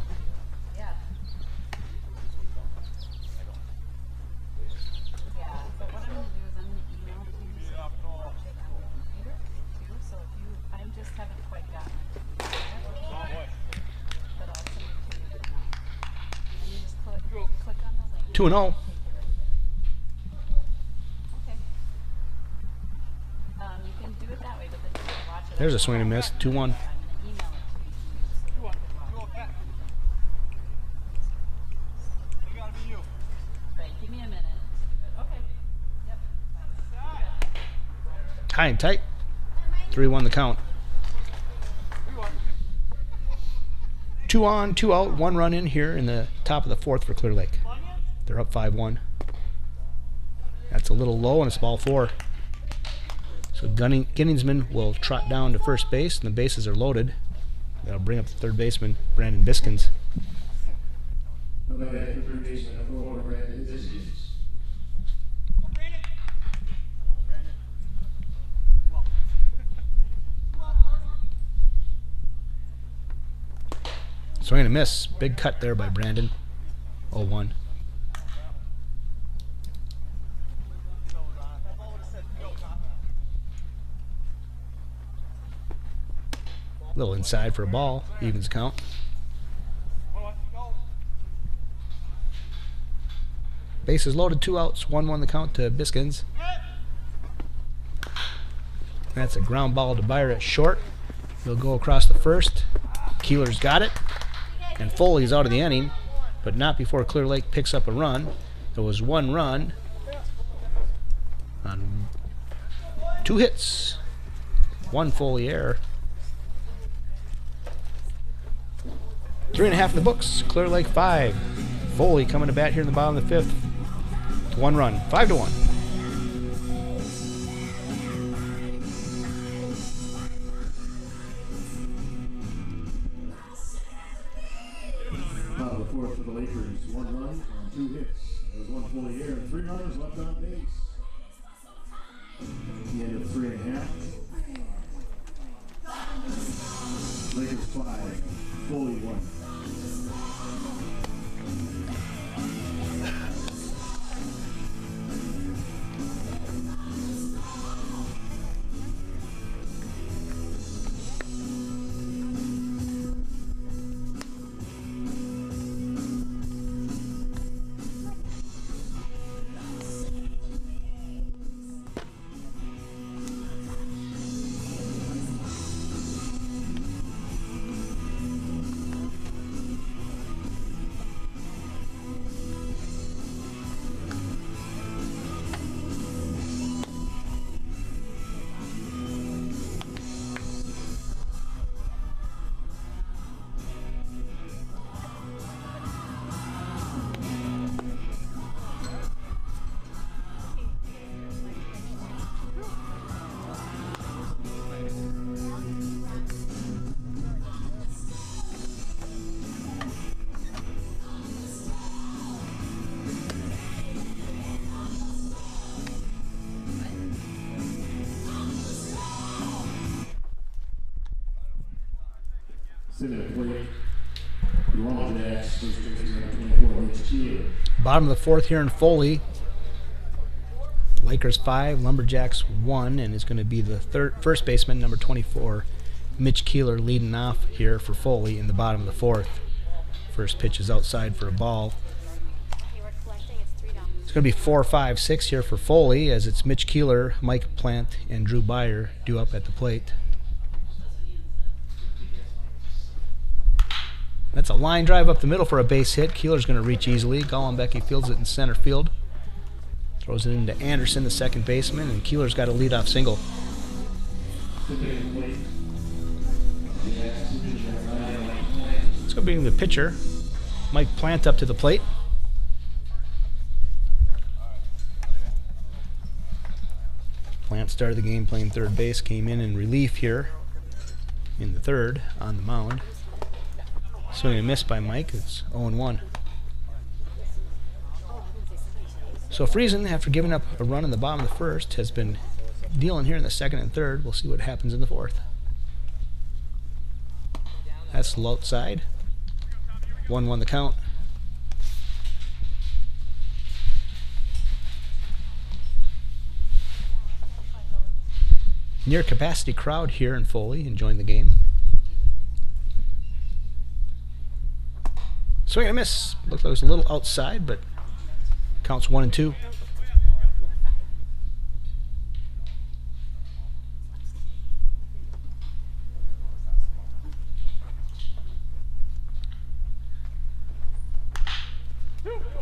S1: Two and 0. There's a swing and miss. 2-1. High and tight. 3-1 the count. 2 on, 2 out, 1 run in here in the top of the 4th for Clear Lake. They're up 5-1. It's a little low, and it's ball 4. So Ginningsman will trot down to first base, and the bases are loaded. That'll bring up the third baseman, Brandon Biskins. Swing and a miss. Big cut there by Brandon. 0-1. A little inside for a ball. Evens count. Bases loaded, 2 outs. 1-1 the count to Biskins. That's a ground ball to Byer at short. He'll go across the first. Keeler's got it. And Foley's out of the inning, but not before Clear Lake picks up a run. There was 1 run on 2 hits. 1 Foley error. 3.5 in the books. Clear Lake 5. Foley coming to bat here in the bottom of the 5th. 1 run. 5-1.
S3: Bottom of the 4th for the Lakers. 1 run on 2 hits. There's 1 Foley error and 3 runners left on base. At the end of 3.5. Lakers 5. Foley 1. Sitting at plate, the Lumberjacks, first baseman number 24, Mitch Keeler.
S1: Bottom of the 4th here in Foley. Lakers 5, Lumberjacks 1, and is going to be the first baseman, number 24, Mitch Keeler, leading off here for Foley in the bottom of the 4th. First pitch is outside for a ball. It's going to be 4, 5, 6 here for Foley, as it's Mitch Keeler, Mike Plant, and Drew Byer due up at the plate. That's a line drive up the middle for a base hit. Keeler's going to reach easily. Gollenbecky fields it in center field. Throws it into Anderson, the second baseman, and Keeler's got a leadoff single. It's going to be the pitcher, Mike Plant, up to the plate. Plant started the game playing third base, came in relief here in the 3rd on the mound. Swing and miss by Mike. It's 0-1. So Friesen, after giving up a run in the bottom of the 1st, has been dealing here in the 2nd and 3rd. We'll see what happens in the 4th. That's low outside. 1-1 the count. Near capacity crowd here in Foley enjoying the game. Swing and a miss. Looked like it was a little outside, but counts 1 and 2.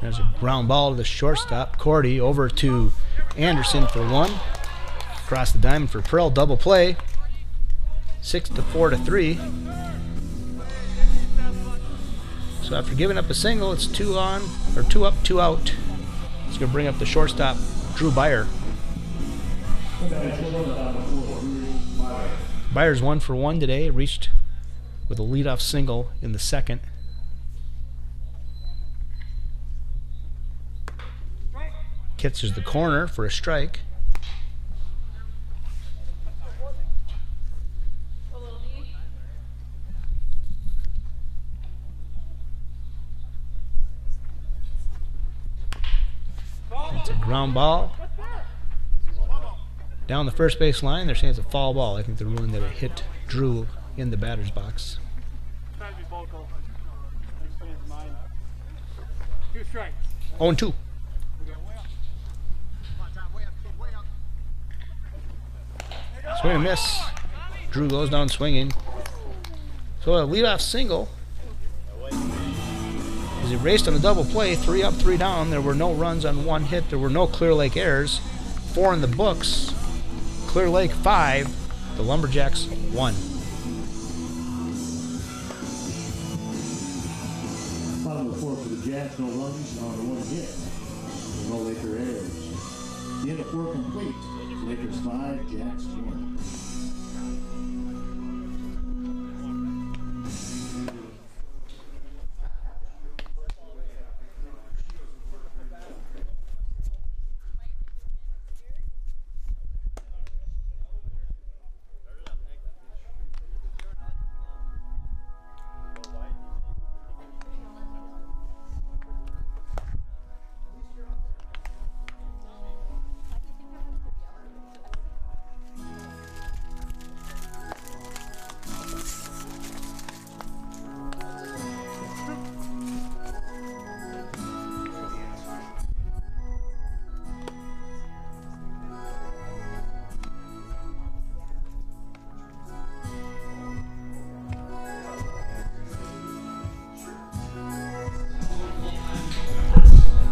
S1: There's a ground ball to the shortstop. Cordy over to Anderson for 1. Across the diamond for Pearl. Double play. 6-4 to 3. So after giving up a single, it's 2 on, or 2 up, 2 out. It's going to bring up the shortstop, Drew Byer. Byers 1 for 1 today, reached with a leadoff single in the second. Catches the corner for a strike. It's a ground ball. Down the first base line, they're saying it's a foul ball. I think they're ruling that it hit Drew in the batter's box. 0-2. Swing and miss. Drew goes down swinging. So a leadoff single. As he raced on the double play, 3 up, 3 down. There were no runs on 1 hit. There were no Clear Lake errors. 4 in the books. Clear Lake 5. The Lumberjacks 1.
S3: Bottom of the 4th for the Jacks, no runs on 1 hit. No Laker errors. The end of 4 complete. Lakers 5, Jacks 1.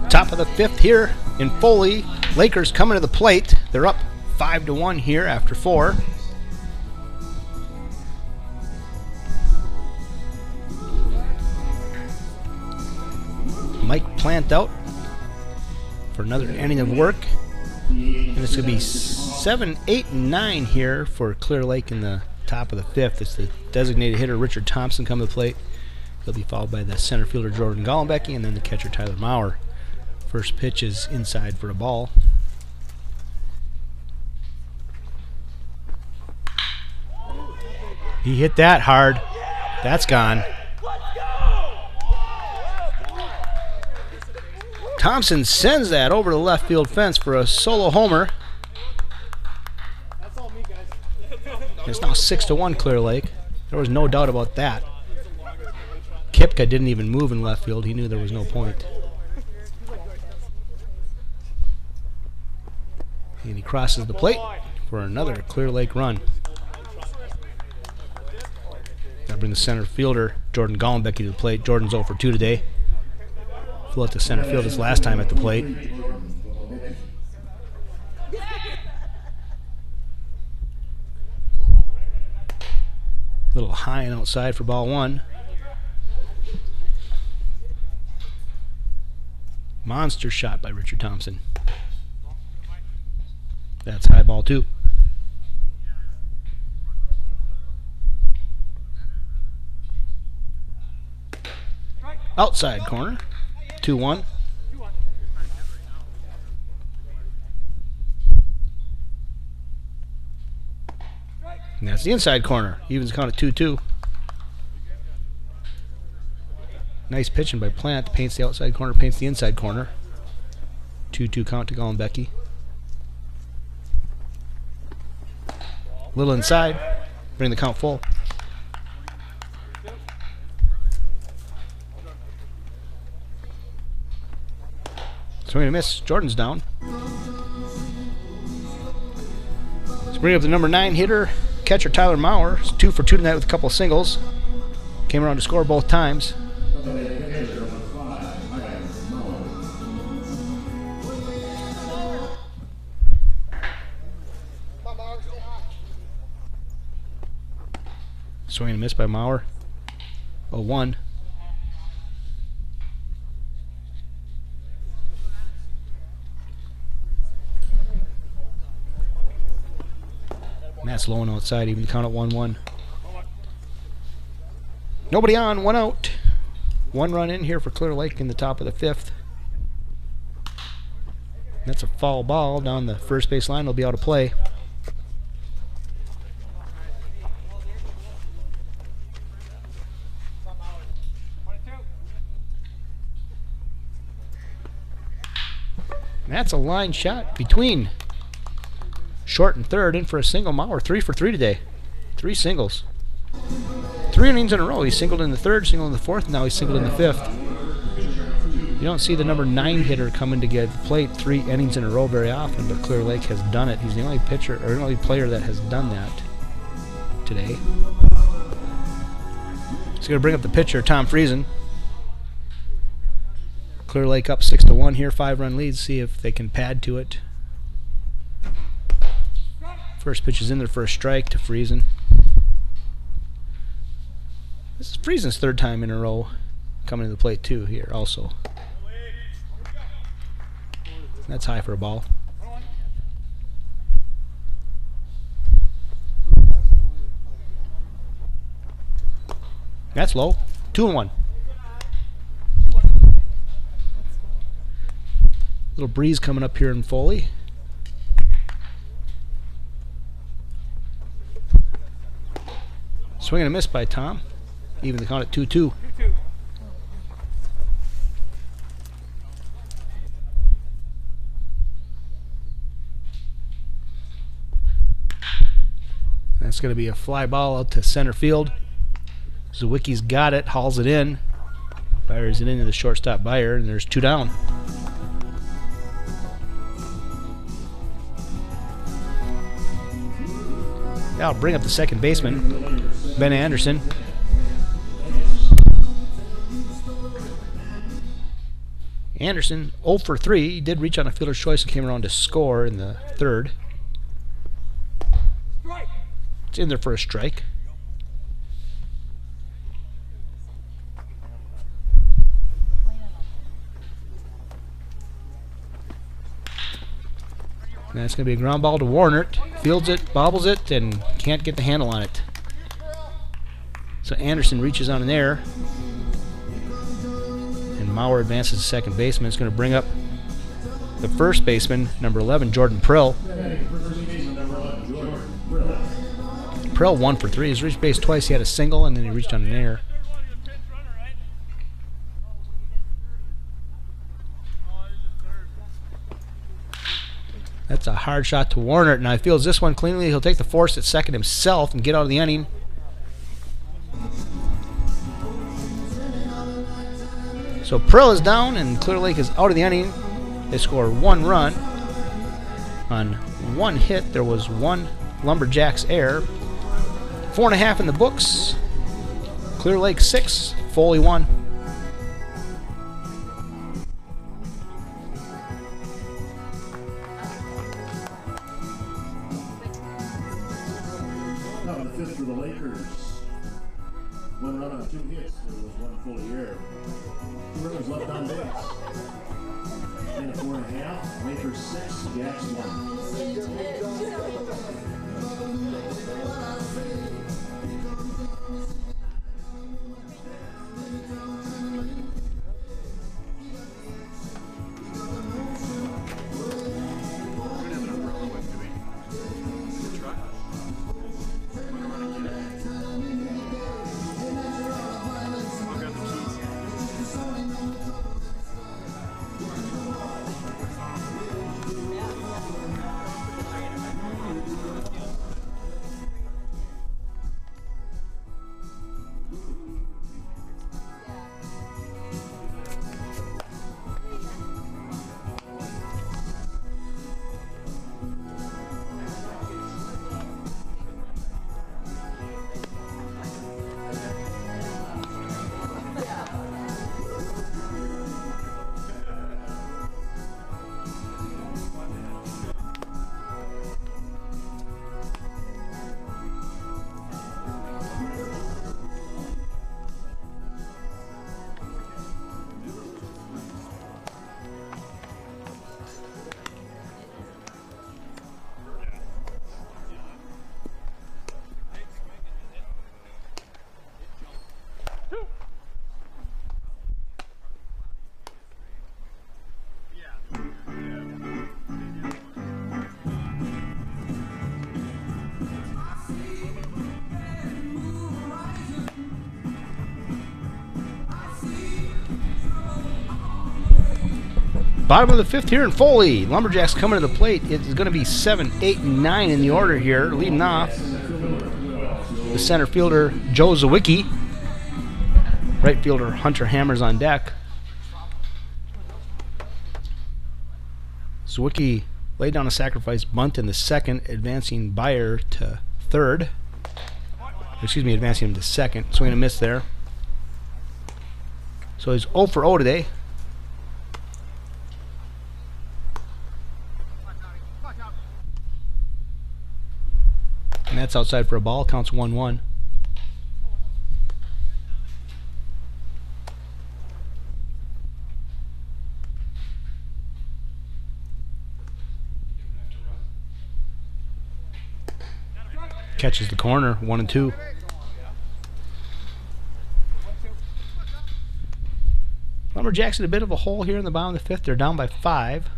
S1: Top of the 5th here in Foley. Lakers coming to the plate. They're up 5-1 here after 4. Mike Plant out for another inning of work. And it's going to be 7, 8, and 9 here for Clear Lake in the top of the 5th. It's the designated hitter Richard Thompson coming to the plate. He'll be followed by the center fielder Jordan Gollenbecky and then the catcher Tyler Maurer. First pitch is inside for a ball. He hit that hard. That's gone. Thompson sends that over the left field fence for a solo homer. It's now 6-1 Clear Lake. There was no doubt about that. Kipka didn't even move in left field. He knew there was no point. And he crosses the plate for another Clear Lake run. Got to bring the center fielder, Jordan Gollenbecky, to the plate. Jordan's 0 for 2 today. Flew out to center field his last time at the plate. A little high and outside for ball 1. Monster shot by Richard Thompson. That's high ball 2. Outside corner. 2-1. And that's the inside corner. Evens count at 2-2. Nice pitching by Plant. Paints the outside corner, paints the inside corner. 2-2 count to Gollenbecky. Little inside. Bring the count full. Swing and a miss. Jordan's down. Let's bring up the number 9 hitter, catcher Tyler Maurer. He's 2 for 2 tonight with a couple of singles. Came around to score both times. Swing and a miss by Maurer. 0-1. That's low and outside, even count at 1-1. Nobody on, 1 out. 1 run in here for Clear Lake in the top of the 5th. That's a foul ball down the first base line. It'll be out of play. That's a line shot between short and third, in for a single. Mauer 3 for 3 today. 3 singles. 3 innings in a row. He singled in the 3rd, singled in the 4th, and now he's singled in the 5th. You don't see the number 9 hitter coming to get the plate 3 innings in a row very often, but Clear Lake has done it. He's the only pitcher or the only player that has done that today. He's going to bring up the pitcher, Tom Friesen. Clear Lake up 6-1 here, 5-run lead. See if they can pad to it. First pitch is in there for a strike to Friesen. This is Friesen's 3rd time in a row coming to the plate too here also. That's high for a ball. That's low. 2-1. Little breeze coming up here in Foley. Swing and a miss by Tom. Even the count at 2-2. That's going to be a fly ball out to center field. Zawicki's got it, hauls it in. Fires it into the shortstop Beyer, and there's 2 down. Now I'll bring up the second baseman, Ben Anderson. Anderson 0 for 3. He did reach on a fielder's choice and came around to score in the 3rd. It's in there for a strike. And that's going to be a ground ball to Warner. Fields it, bobbles it, and can't get the handle on it. So Anderson reaches on an error. And Mauer advances to second baseman. It's going to bring up the first baseman, number 11, Jordan Prill. Prill 1 for 3. He's reached base twice. He had a single, and then he reached on an error. That's a hard shot to Warner. Now he fields this one cleanly. He'll take the force at second himself and get out of the inning. So Prill is down and Clear Lake is out of the inning. They score 1 run on 1 hit. There was 1 Lumberjacks error. 4.5 in the books. Clear Lake 6, Foley 1.
S3: Top of the 5th for the Lakers. 1 run on 2 hits. There was 1 Foley error. 2 runners left on base. And a 4.5. Lakers 6, Jacks 1.
S1: Bottom of the fifth here in Foley. Lumberjacks coming to the plate. It's going to be 7, 8, and 9 in the order here. Leading off, the center fielder, Joe Zawicki. Right fielder, Hunter Hammers on deck. Zawicki laid down a sacrifice bunt in the second, advancing Beyer to third. Excuse me, advancing him to second. Swing and a miss there. So he's 0 for 0 today. And that's outside for a ball. Counts 1-1. Catches the corner, 1-2. Lumberjacks in a bit of a hole here in the bottom of the fifth. They're down by 5.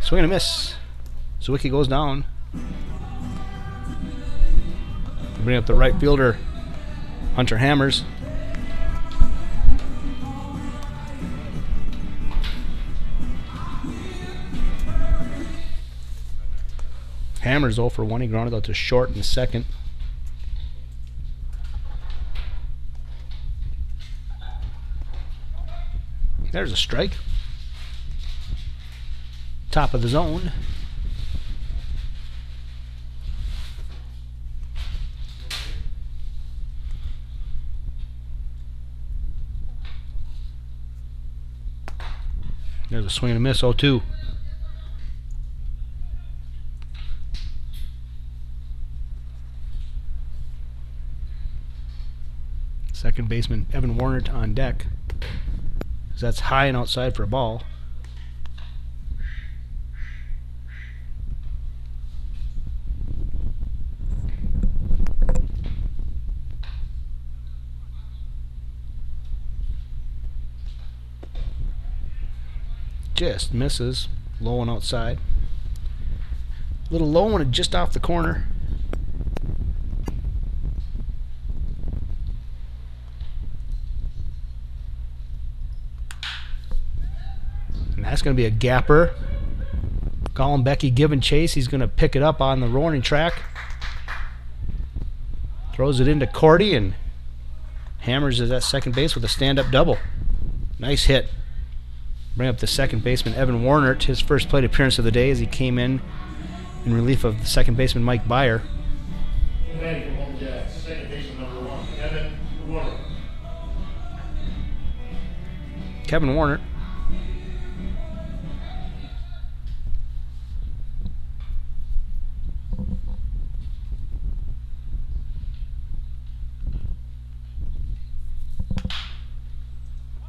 S1: Swing and a miss. Zawicki goes down. Bring up the right fielder, Hunter Hammers. Hammers 0 for 1. He grounded out to short in the second. There's a strike. Top of the zone. There's a swing and a miss, 0-2. Second baseman Evan Warner on deck. That's high and outside for a ball. Just misses. Low and outside. A little low and just off the corner. That's going to be a gapper. Colin Becky giving chase. He's going to pick it up on the rolling track. Throws it into Cordy and Hammers is at second base with a stand-up double. Nice hit. Bring up the second baseman, Evan Warner, his first plate appearance of the day as he came in relief of the second baseman, Mike Beyer.
S3: Second baseman number 1, Evan Warner.
S1: Kevin Warner.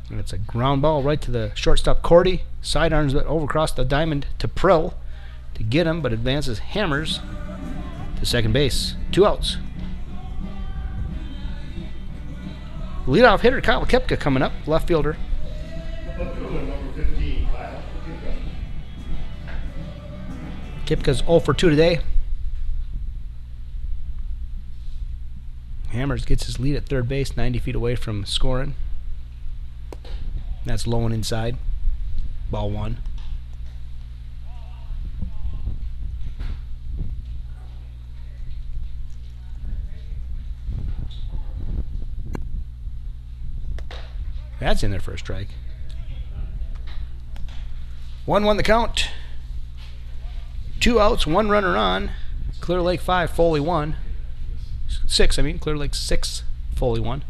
S1: And it's a ground ball right to the shortstop Cordy. Sidearms it over across the diamond to Prill to get him, but advances Hammers to second base. 2 outs. Leadoff hitter Kyle Kepka coming up, left fielder.
S3: Number 15, Kyle Kepka.
S1: Kipka's 0 for 2 today. Hammers gets his lead at third base, 90 feet away from scoring. That's low and inside. Ball 1. That's in there for a strike. 1-1 the count. 2 outs, 1 runner on. Clear Lake 5, Foley 1. 6, I mean. Clear Lake 6, Foley 1.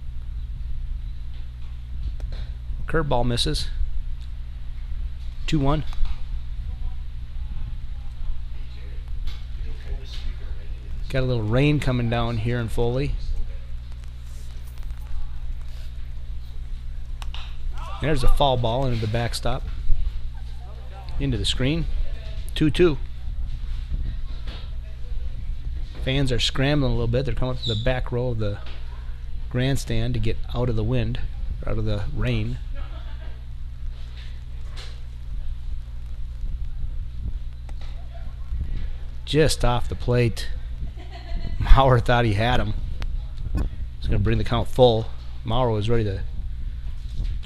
S1: Curveball misses. 2-1. Got a little rain coming down here in Foley. There's a foul ball into the backstop. Into the screen. 2-2. Fans are scrambling a little bit. They're coming up to the back row of the grandstand to get out of the wind, out of the rain. Just off the plate. Maurer thought he had him. He's going to bring the count full. Maurer was ready to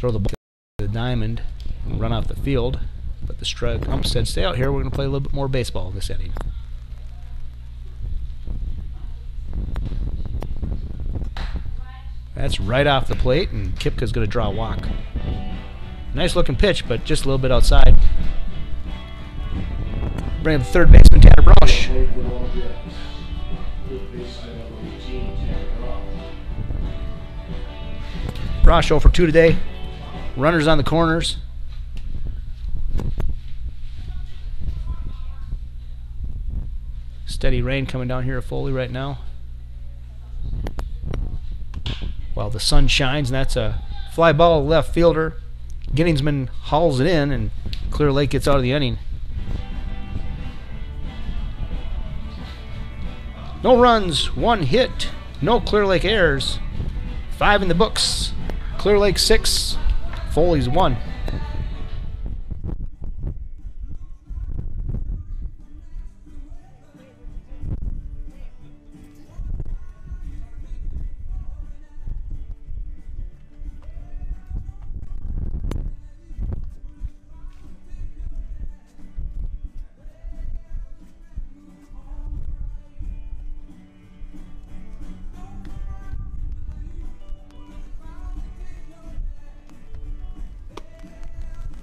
S1: throw the ball to the diamond and run off the field. But the strike ump said, stay out here. We're going to play a little bit more baseball this inning. That's right off the plate, and Kipka's going to draw a walk. Nice looking pitch, but just a little bit outside. Bring up the third baseman, Tanner Brosh. Brosh 0 for 2 today. Runners on the corners. Steady rain coming down here at Foley right now. While the sun shines, and that's a fly ball left fielder. Ginningsman hauls it in, and Clear Lake gets out of the inning. No runs, 1 hit, no Clear Lake errors. 5 in the books. Clear Lake 6, Foley's 1.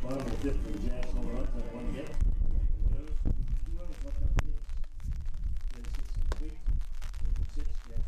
S3: Bottom of the fifth for the Jacks, no runs on 1 hit. 2 runs left on base. Then 6 complete. 6 Jacks.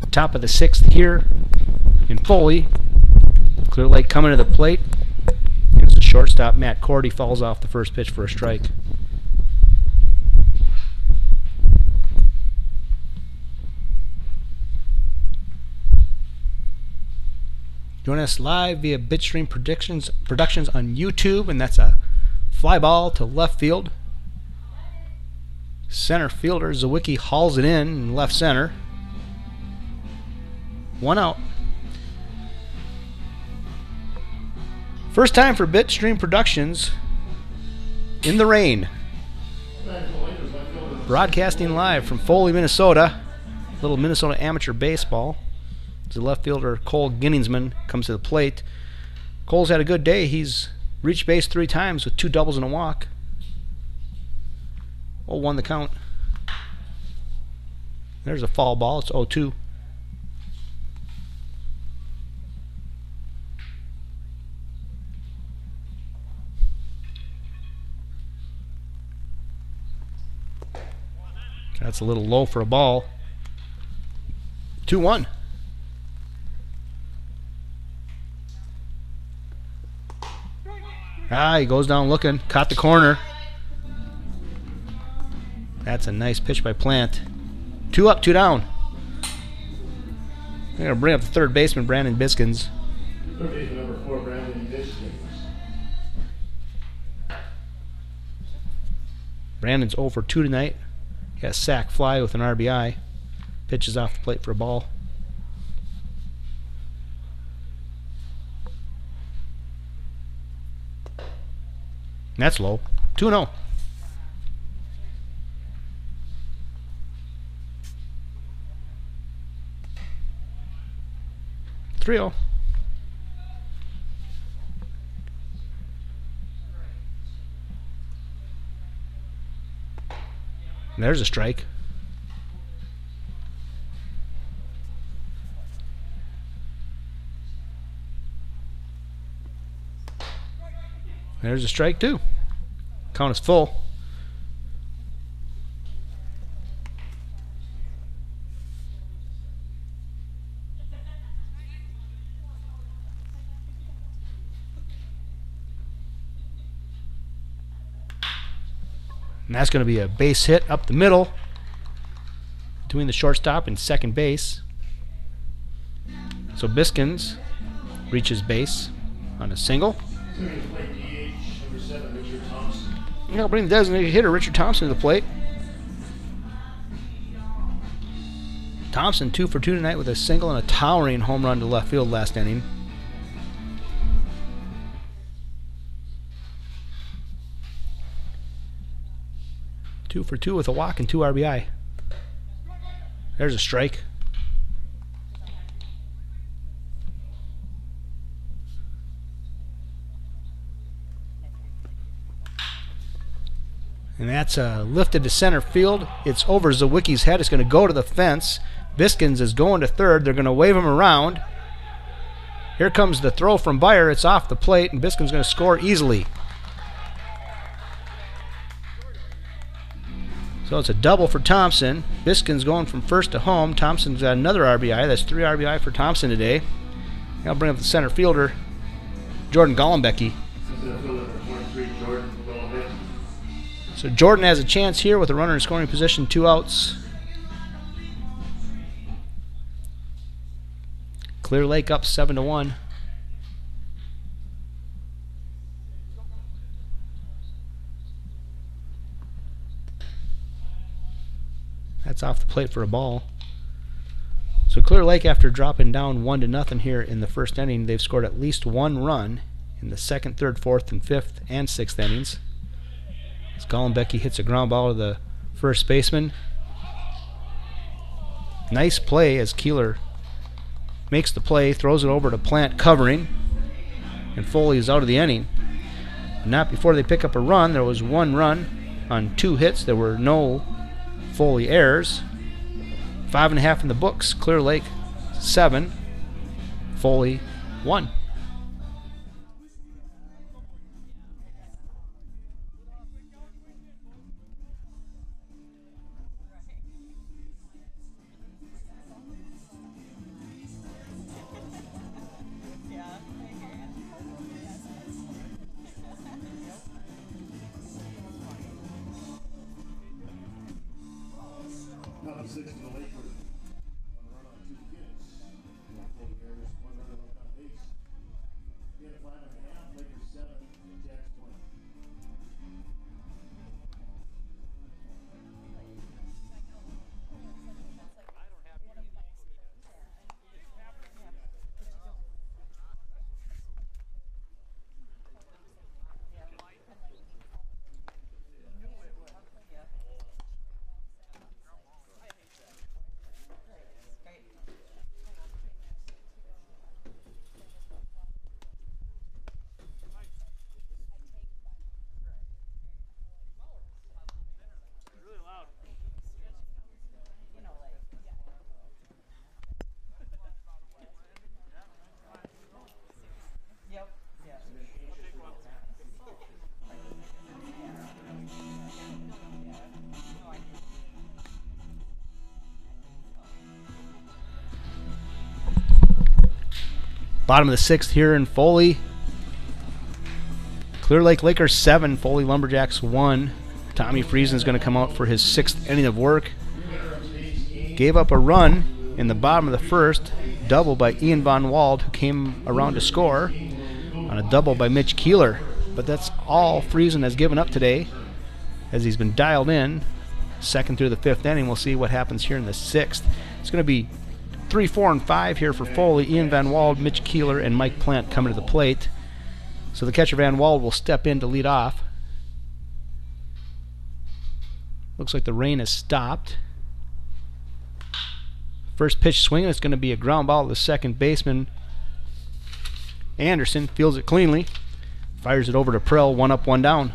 S1: Top of the 6th here in Foley. Clear Lake coming to the plate. Here's the shortstop, Matt Cordy, falls off the first pitch for a strike. Join us live via Bitstream Productions on YouTube, and that's a fly ball to left field. Center fielder Zawicki hauls it in left center. 1 out. First time for Bitstream Productions in the rain. Broadcasting live from Foley, Minnesota. Little Minnesota amateur baseball. The left fielder Cole Ginningsman comes to the plate. Cole's had a good day. He's reached base 3 times with 2 doubles and a walk. 0-1 the count. There's a foul ball. It's 0-2. That's a little low for a ball. 2-1. He goes down looking. Caught the corner. That's a nice pitch by Plant. 2 up, 2 down. I'm going to bring up the third baseman, Brandon Biskins.
S3: Third baseman number 4, Brandon Biskins.
S1: Brandon's 0 for 2 tonight. Got a sac fly with an RBI. Pitches off the plate for a ball. And that's low. 2-0. Three-0. There's a strike. There's a strike too. Count is full. And that's going to be a base hit up the middle between the shortstop and second base. So Biskins reaches base on a single. I'll bring the designated hitter, Richard Thompson, to the plate. Thompson 2 for 2 tonight with a single and a towering home run to left field last inning. Two for 2 with a walk and 2 RBI. There's a strike. And that's lifted to center field. It's over Zawicki's head. It's going to go to the fence. Biskins is going to third. They're going to wave him around. Here comes the throw from Beyer. It's off the plate, and Biskins going to score easily. So it's a double for Thompson. Biskins going from first to home. Thompson's got another RBI. That's 3 RBI for Thompson today. I'll bring up the center fielder, Jordan Golombecki. So Jordan has a chance here with a runner in scoring position, 2 outs. Clear Lake up 7-1. That's off the plate for a ball. So Clear Lake, after dropping down 1-0 here in the first inning, they've scored at least 1 run in the second, third, fourth, and fifth and sixth innings. As Golombecki hits a ground ball to the first baseman. Nice play as Keeler makes the play, throws it over to Plant covering, and Foley is out of the inning. Not before they pick up a run. There was 1 run on 2 hits. There were no Foley errors. 5.5 in the books. Clear Lake 7, Foley 1.
S3: Top of 6 to the Lakers. 1 run on 2 hits. 1 runner left on base. We had a 5.5. Lakers 7. Jacks 20.
S1: Bottom of the 6th here in Foley. Clear Lake Lakers 7, Foley Lumberjacks 1. Tommy Friesen is going to come out for his 6th inning of work. Gave up a run in the bottom of the 1st, double by Ian Von Wald, who came around to score on a double by Mitch Keeler. But that's all Friesen has given up today, as he's been dialed in 2nd through the 5th inning. We'll see what happens here in the 6th. It's going to be 3, 4, and 5 here for Foley. Ian Van Wald, Mitch Keeler, and Mike Plant coming to the plate. So the catcher Van Wald will step in to lead off. Looks like the rain has stopped. First pitch swinging, it's going to be a ground ball to the second baseman. Anderson fields it cleanly. Fires it over to Prell, 1 up, 1 down.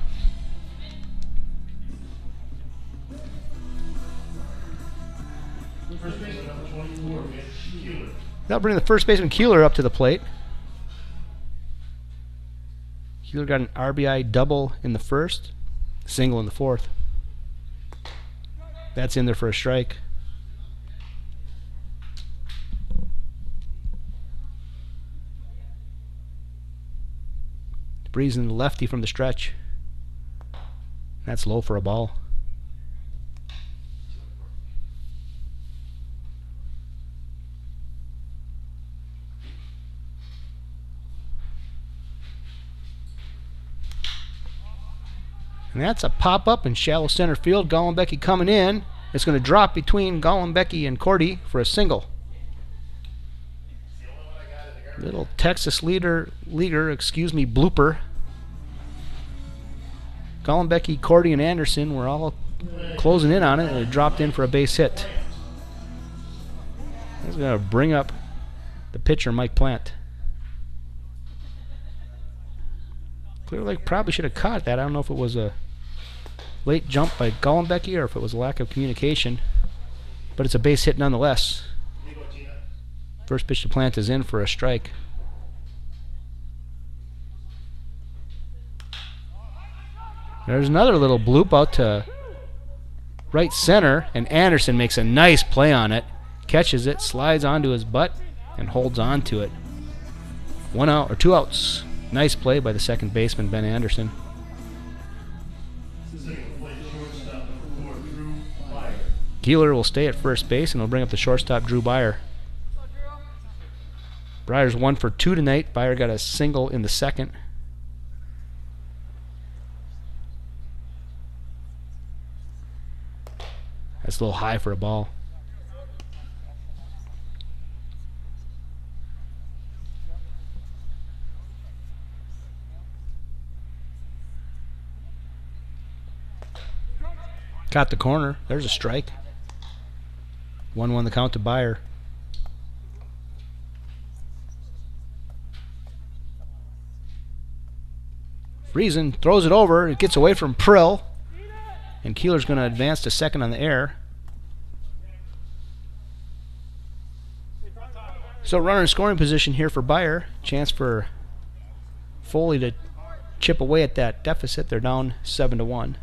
S1: That'll bring the first baseman Keeler up to the plate. Keeler got an RBI double in the 1st, single in the 4th. That's in there for a strike. Breezing the lefty from the stretch. That's low for a ball. And that's a pop-up in shallow center field. Gollenbecky coming in. It's going to drop between Gollenbecky and Cordy for a single. Little Texas leaguer, blooper. Gollenbecky, Cordy, and Anderson were all closing in on it, and it dropped in for a base hit. That's going to bring up the pitcher, Mike Plant. Clear Lake probably should have caught that. I don't know if it was a late jump by Gollenbecky or if it was a lack of communication, but it's a base hit nonetheless. First pitch to Plant is in for a strike. There's another little bloop out to right center, and Anderson makes a nice play on it. Catches it, slides onto his butt, and holds on to it. 1 out, or 2 outs. Nice play by the second baseman, Ben Anderson. Keeler will stay at first base, and he'll bring up the shortstop, Drew Byer. Breyer's 1 for 2 tonight. Byer got a single in the second. That's a little high for a ball. Caught the corner. There's a strike. 1-1 the count to Byer. Friesen throws it over. It gets away from Prill. And Keeler's going to advance to second on the air. So runner in scoring position here for Byer. Chance for Foley to chip away at that deficit. They're down 7-1.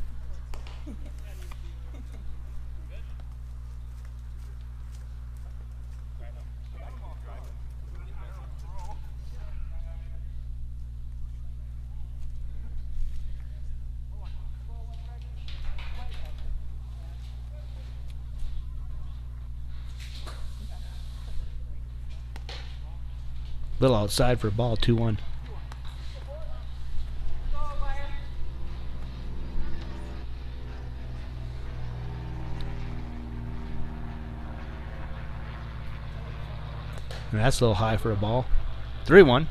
S1: Little outside for a ball, 2-1. And that's a little high for a ball. 3-1.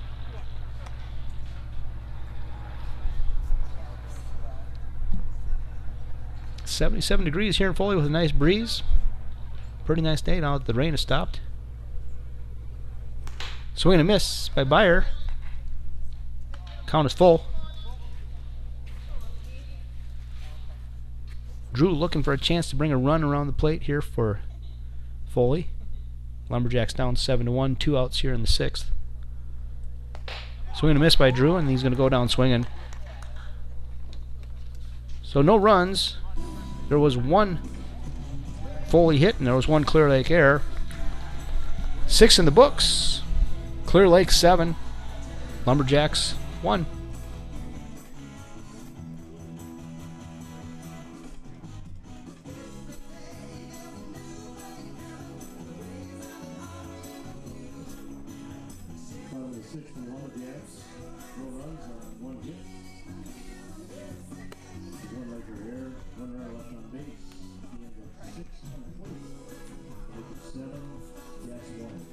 S1: .77 degrees here in Foley with a nice breeze. Pretty nice day now that the rain has stopped. Swing and a miss by Byer. Count is full. Drew looking for a chance to bring a run around the plate here for Foley. Lumberjacks down 7-1, 2 outs here in the 6th. Swing and a miss by Drew, and he's going to go down swinging. So no runs. There was 1 Foley hit, and there was 1 Clear Lake error. 6 in the books. Clear Lake 7, Lumberjacks 1.
S3: Bottom of the 6th for the Lumberjacks. No runs on 1 hit. 1 Laker error, 1 runner left on base. The end of 6 complete. Lakers 7, Jacks 1.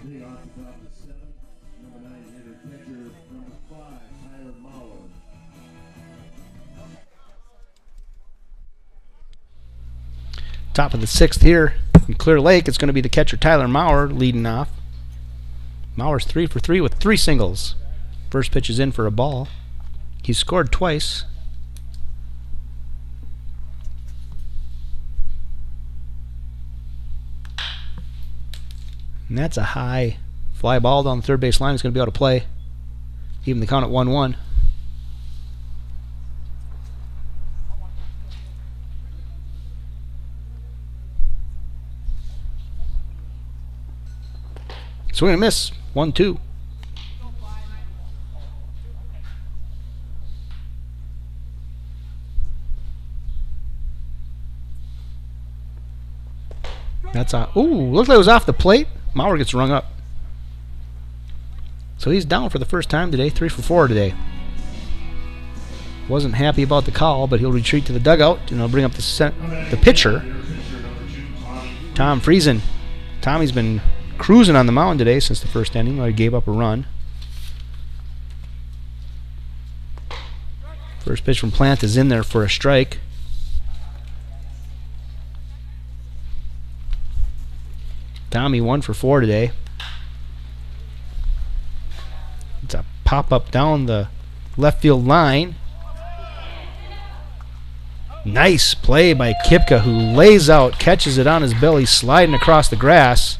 S3: Leading off the top of the 7th, number 9 hitter catcher, number 5, Tyler Mauer.
S1: Top of the 6th here in Clear Lake. It's going to be the catcher Tyler Mauer leading off. Mauer's 3 for 3 with 3 singles. First pitch is in for a ball. He's scored twice. And that's a high fly ball down the third base line. He's going to be able to play. Even the count at 1-1. Swing and miss. 1-2. That's a. Ooh, looked like it was off the plate. Maurer gets rung up. So he's down for the first time today. 3 for 4 today. Wasn't happy about the call, but he'll retreat to the dugout and he'll bring up the pitcher, Tom Friesen. Tommy's been cruising on the mound today since the first inning where he gave up a run. First pitch from Plant is in there for a strike. Tommy 1 for 4 today. It's a pop-up down the left field line. Nice play by Kipka, who lays out, catches it on his belly, sliding across the grass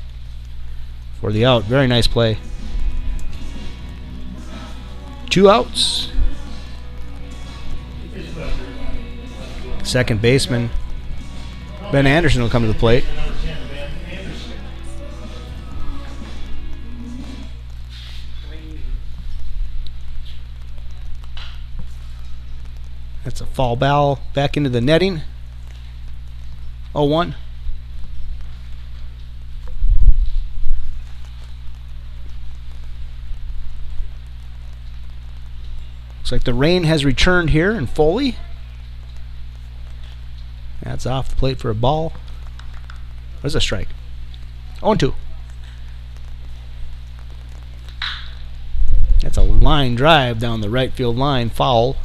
S1: for the out. Very nice play. 2 outs. Second baseman Ben Anderson will come to the plate. That's a foul ball back into the netting. 0-1. Looks like the rain has returned here in Foley. That's off the plate for a ball. There's a strike. 0-2. That's a line drive down the right field line. Foul.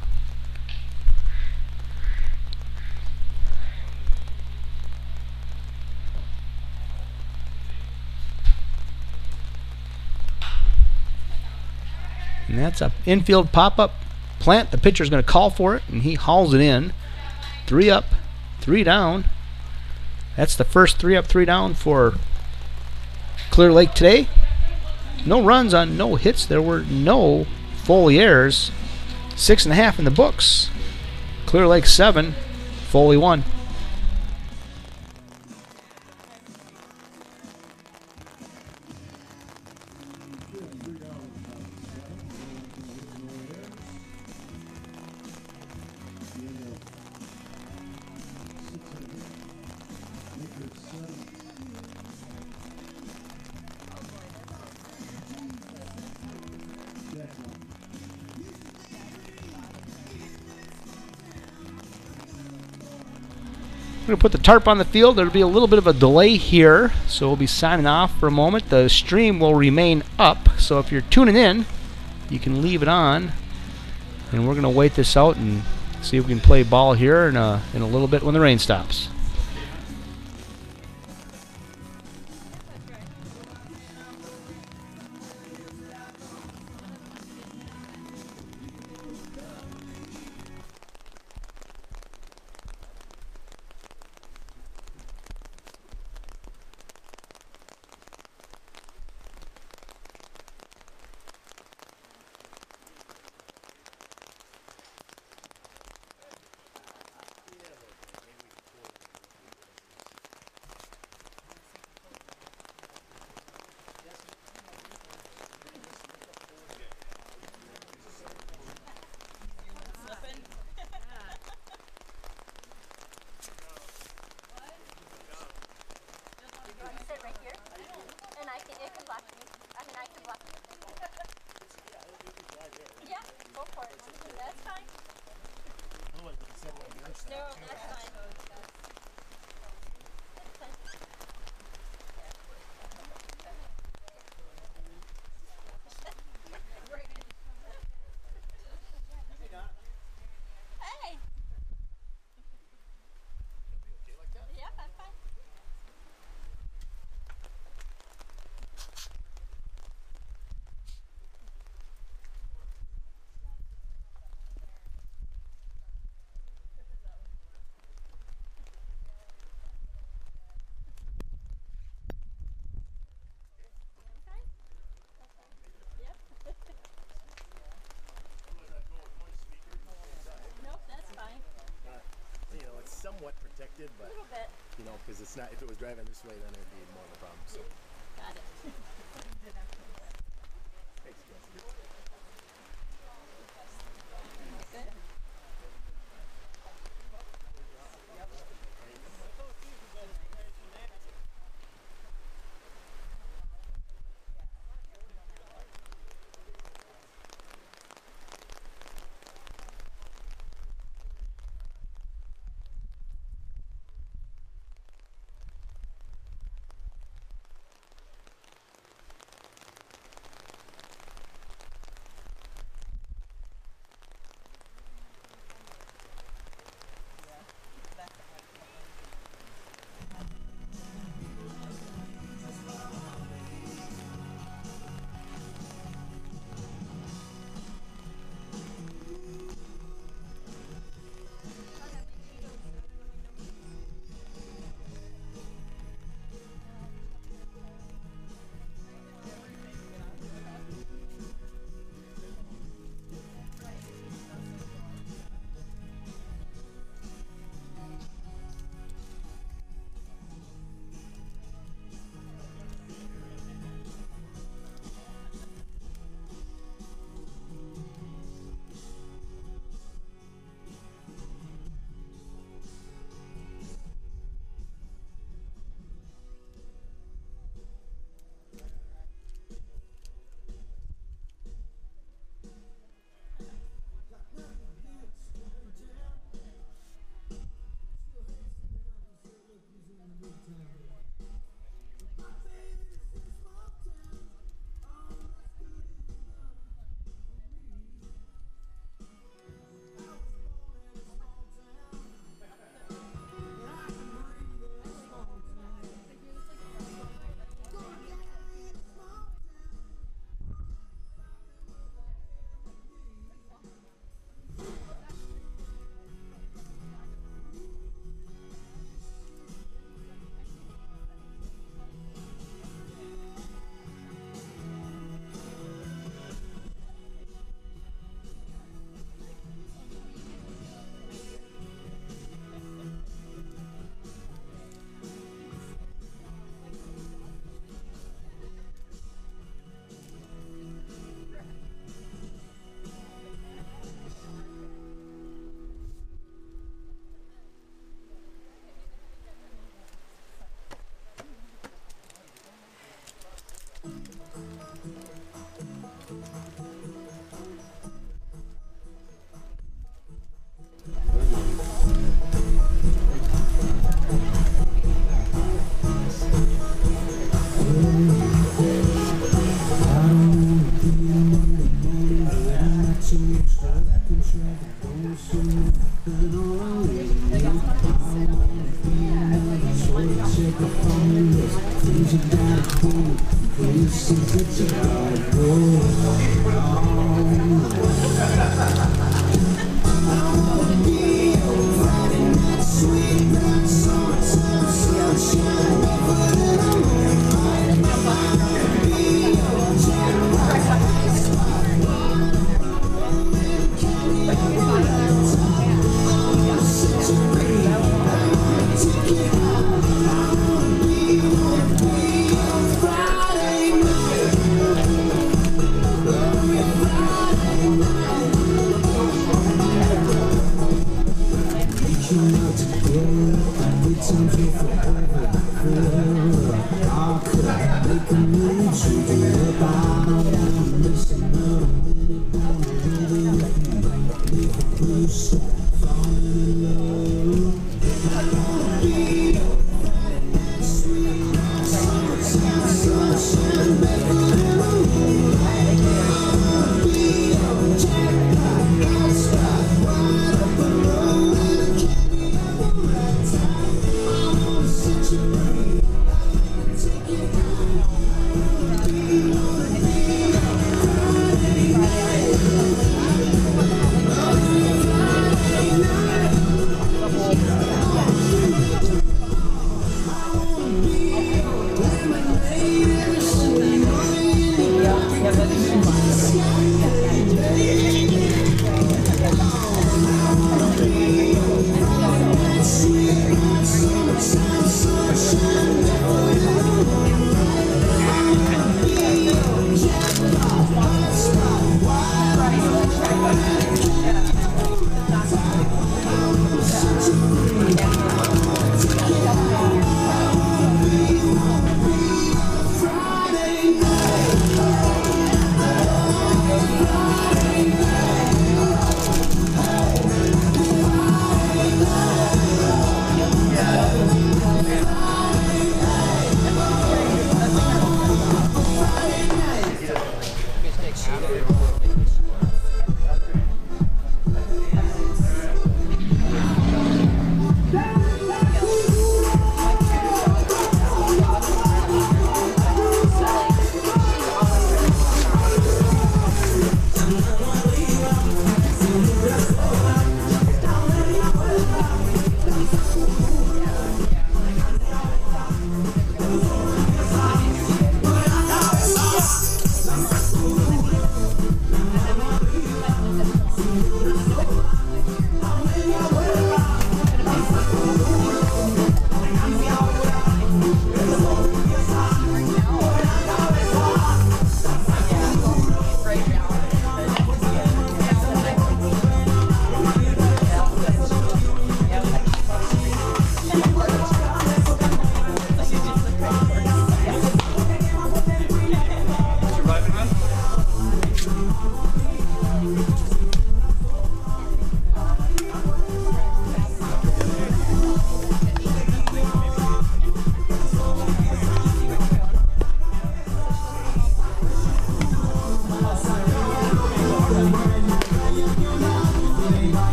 S1: And that's an infield pop-up. Plant, the pitcher's going to call for it, and he hauls it in. 3 up, 3 down. That's the first 3 up, 3 down for Clear Lake today. No runs on no hits. There were no Foley errors. 6.5 in the books. Clear Lake 7, Foley 1. We're going to put the tarp on the field. There'll be a little bit of a delay here, so we'll be signing off for a moment. The stream will remain up, so if you're tuning in, you can leave it on. And we're going to wait this out and see if we can play ball here in a little bit when the rain stops.
S5: somewhat protected, but
S6: A little bit.
S5: you know, because it's not. If it was driving this way, then it'd be more of a problem. So.
S6: Got it.
S5: Thanks, Kelsey.
S6: Good.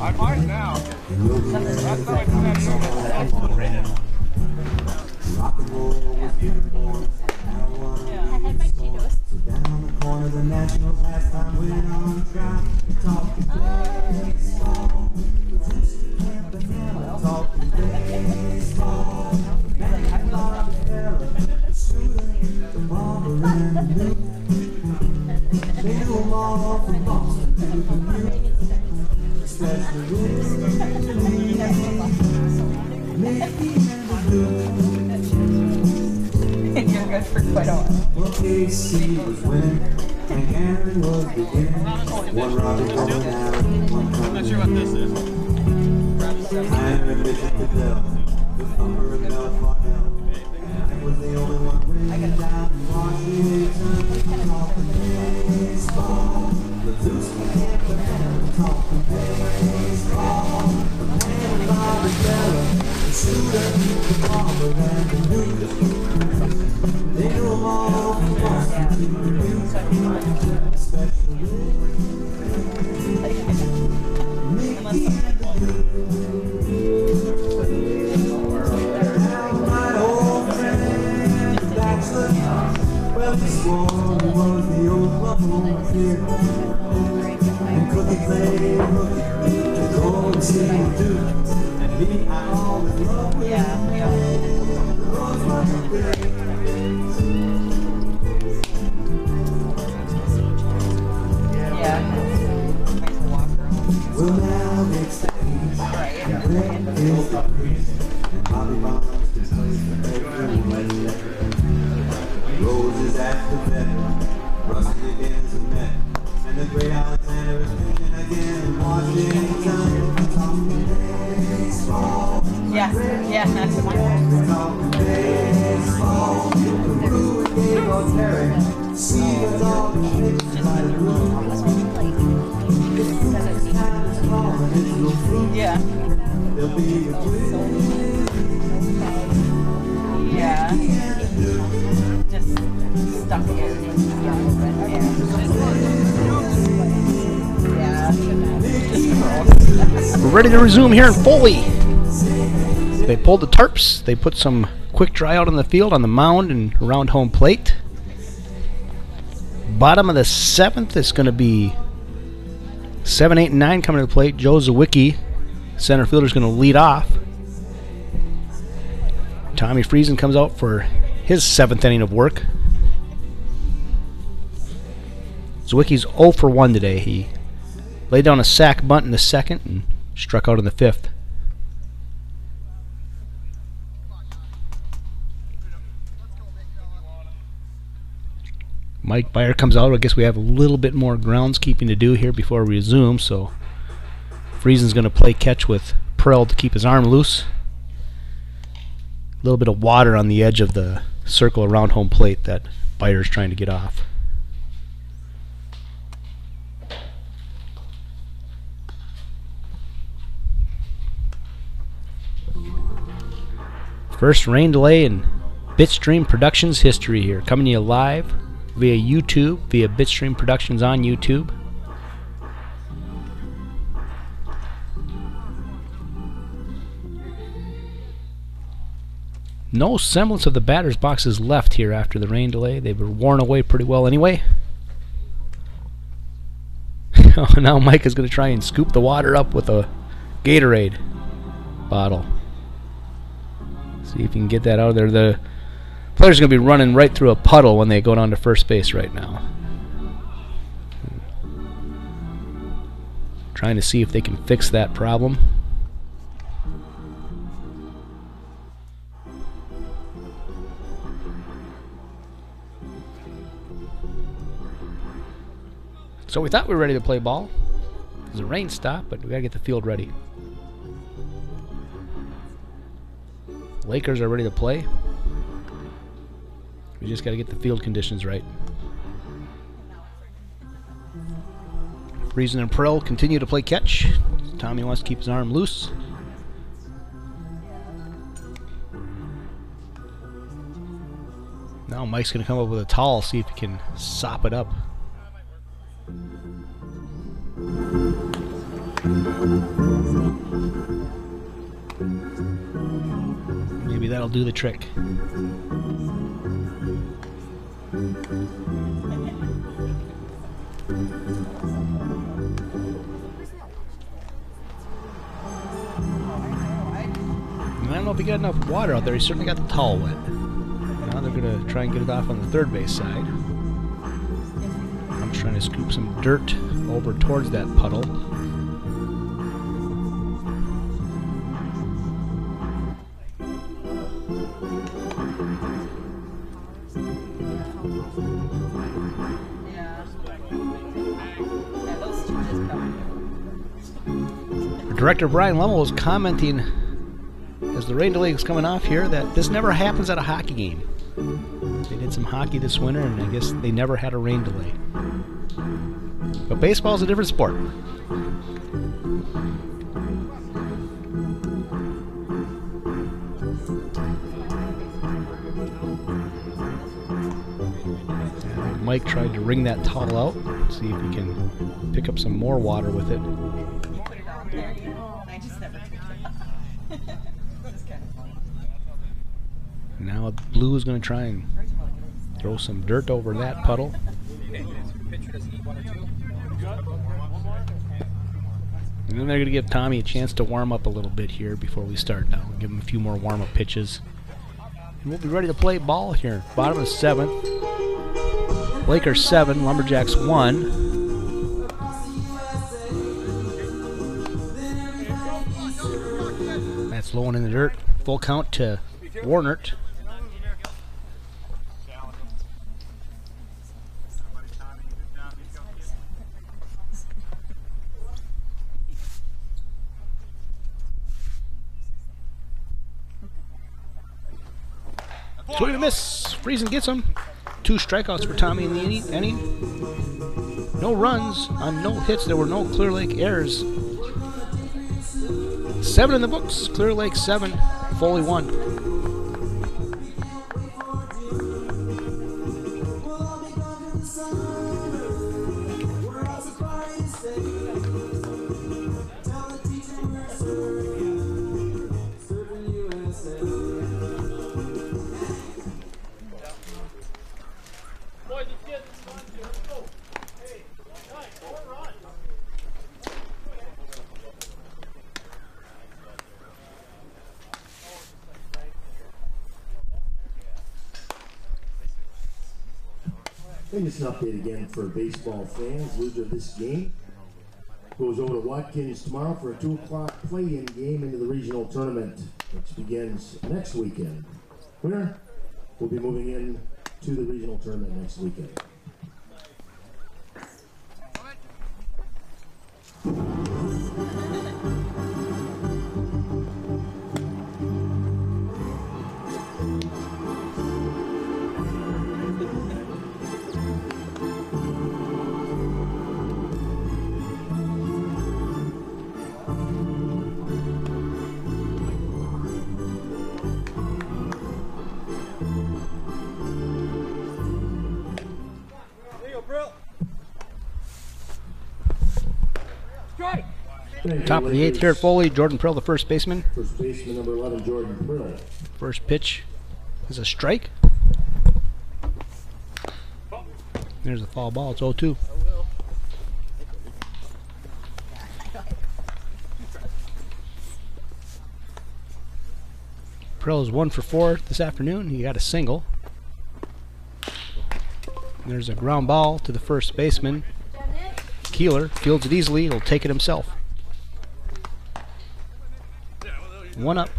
S2: I might now. That's how I do that.
S6: I had my Cheetos.
S7: Down the corner, the national pastime went on track. Talking baseball. Talking baseball. And Bob Taylor, the shooter, the bomber, and the nuke. They knew them all from Boston to the New. Especially Louis, Mickey, and the Duke.
S6: You're good for quite a while.
S7: Well, KC was winning, and Aaron was beginning. One Robbie going out, one coming.
S2: I'm not sure what this is.
S7: I'm a Bishop Goodell, the thumper of Bell Farnell. And I was the only one bringing down in Washington. Talking baseball, the Tuesday and Banana. Talking baseball, the man Bobby Bella, the shooter, the bomber, and the nuke. They knew them all from Boston to the New. Especially Mickey and the Now my old friend, the bachelor, well, he swore he was the Oklahoma Kid. And Cookie played hooky to go and see him do. And me, I always loved with him. The roads were big. Well, now it's the age, and Brett is the priest, and Bobby Bonds is the Rose is at the vet, Rusty again's a Met, and the great Alexander is pitching again in Washington. Talking baseball.
S6: Yeah, that's the one.
S7: Talking baseball. The Brew and Dave O'Terry, see the dog pitching by the room.
S6: Yeah.
S7: There'll be a
S6: Yeah. Just stuck in. Yeah.
S1: We're ready to resume here in Foley. They pulled the tarps. They put some quick dry out on the field, on the mound, and around home plate. Bottom of the seventh is going to be 7, 8, and 9 coming to the plate. Joe Zawicki, center fielder, is going to lead off. Tommy Friesen comes out for his 7th inning of work. Zawicki's 0 for 1 today. He laid down a sac bunt in the second and struck out in the 5th. Mike Byer comes out. I guess we have a little bit more groundskeeping to do here before we resume, so Friesen's going to play catch with Prell to keep his arm loose. A little bit of water on the edge of the circle around home plate that Byer's trying to get off. First rain delay in Bitstream Productions history here. Coming to you live via YouTube, via Bitstream Productions on YouTube. No semblance of the batter's boxes left here after the rain delay. They were worn away pretty well anyway. Now Mike is going to try and scoop the water up with a Gatorade bottle. See if he can get that out of there. The player's going to be running right through a puddle when they go down to first base right now. Trying to see if they can fix that problem. So we thought we were ready to play ball. The rain stopped, but we gotta get the field ready. Lakers are ready to play. We just gotta get the field conditions right. Friesen and Prill continue to play catch. Tommy wants to keep his arm loose. Now Mike's gonna come up with a towel, see if he can sop it up. Maybe that'll do the trick. I don't know if he got enough water out there. He certainly got the towel wet. Now they're going to try and get it off on the third base side. I'm trying to scoop some dirt over towards that puddle. Director Brian Lummel was commenting as the rain delay is coming off here that this never happens at a hockey game. They did some hockey this winter and I guess they never had a rain delay. But baseball's a different sport. And Mike tried to wring that towel out, see if he can pick up some more water with it. Now Blue is going to try and throw some dirt over that puddle. And then they're going to give Tommy a chance to warm up a little bit here before we start now. Give him a few more warm-up pitches. And we'll be ready to play ball here. Bottom of the 7th. Lakers 7, Lumberjacks 1. That's low one in the dirt. Full count to Warnert. Swing and a miss. Friesen gets him. 2 strikeouts for Tommy in the inning. No runs on no hits. There were no Clear Lake errors. 7 in the books. Clear Lake 7. Foley 1.
S3: And just an update again for baseball fans. Loser of this game goes over to Watkins tomorrow for a 2 o'clock play-in game into the regional tournament, which begins next weekend. Winner will be moving in to the regional tournament next weekend.
S1: Top of the 8th here at Foley. Jordan Prill, the first baseman.
S3: First baseman number 11, Jordan Prill.
S1: First pitch is a strike. There's a foul ball. It's 0-2. Prill is 1 for 4 this afternoon. He got a single. There's a ground ball to the first baseman. Keeler fields it easily. He'll take it himself. 1 up,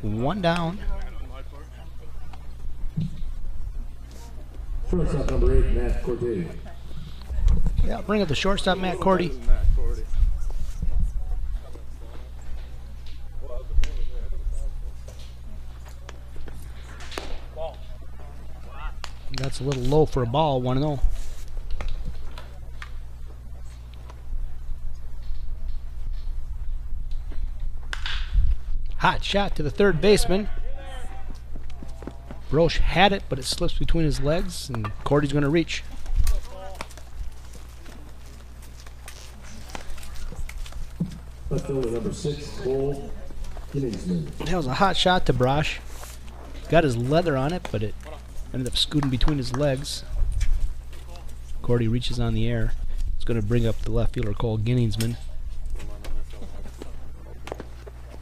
S1: 1 down.
S3: Shortstop number 8, Matt Corday.
S1: Yeah, bring up the shortstop, Matt Cordy. That's a little low for a ball, 1-0. Hot shot to the third baseman. Broche had it, but it slips between his legs, and Cordy's going to reach.
S3: Left fielder number 6, Cole Inningsman.
S1: That was a hot shot to Brosh. Got his leather on it, but it ended up scooting between his legs. Cordy reaches on the air. It's going to bring up the left fielder, Cole Ginningsman.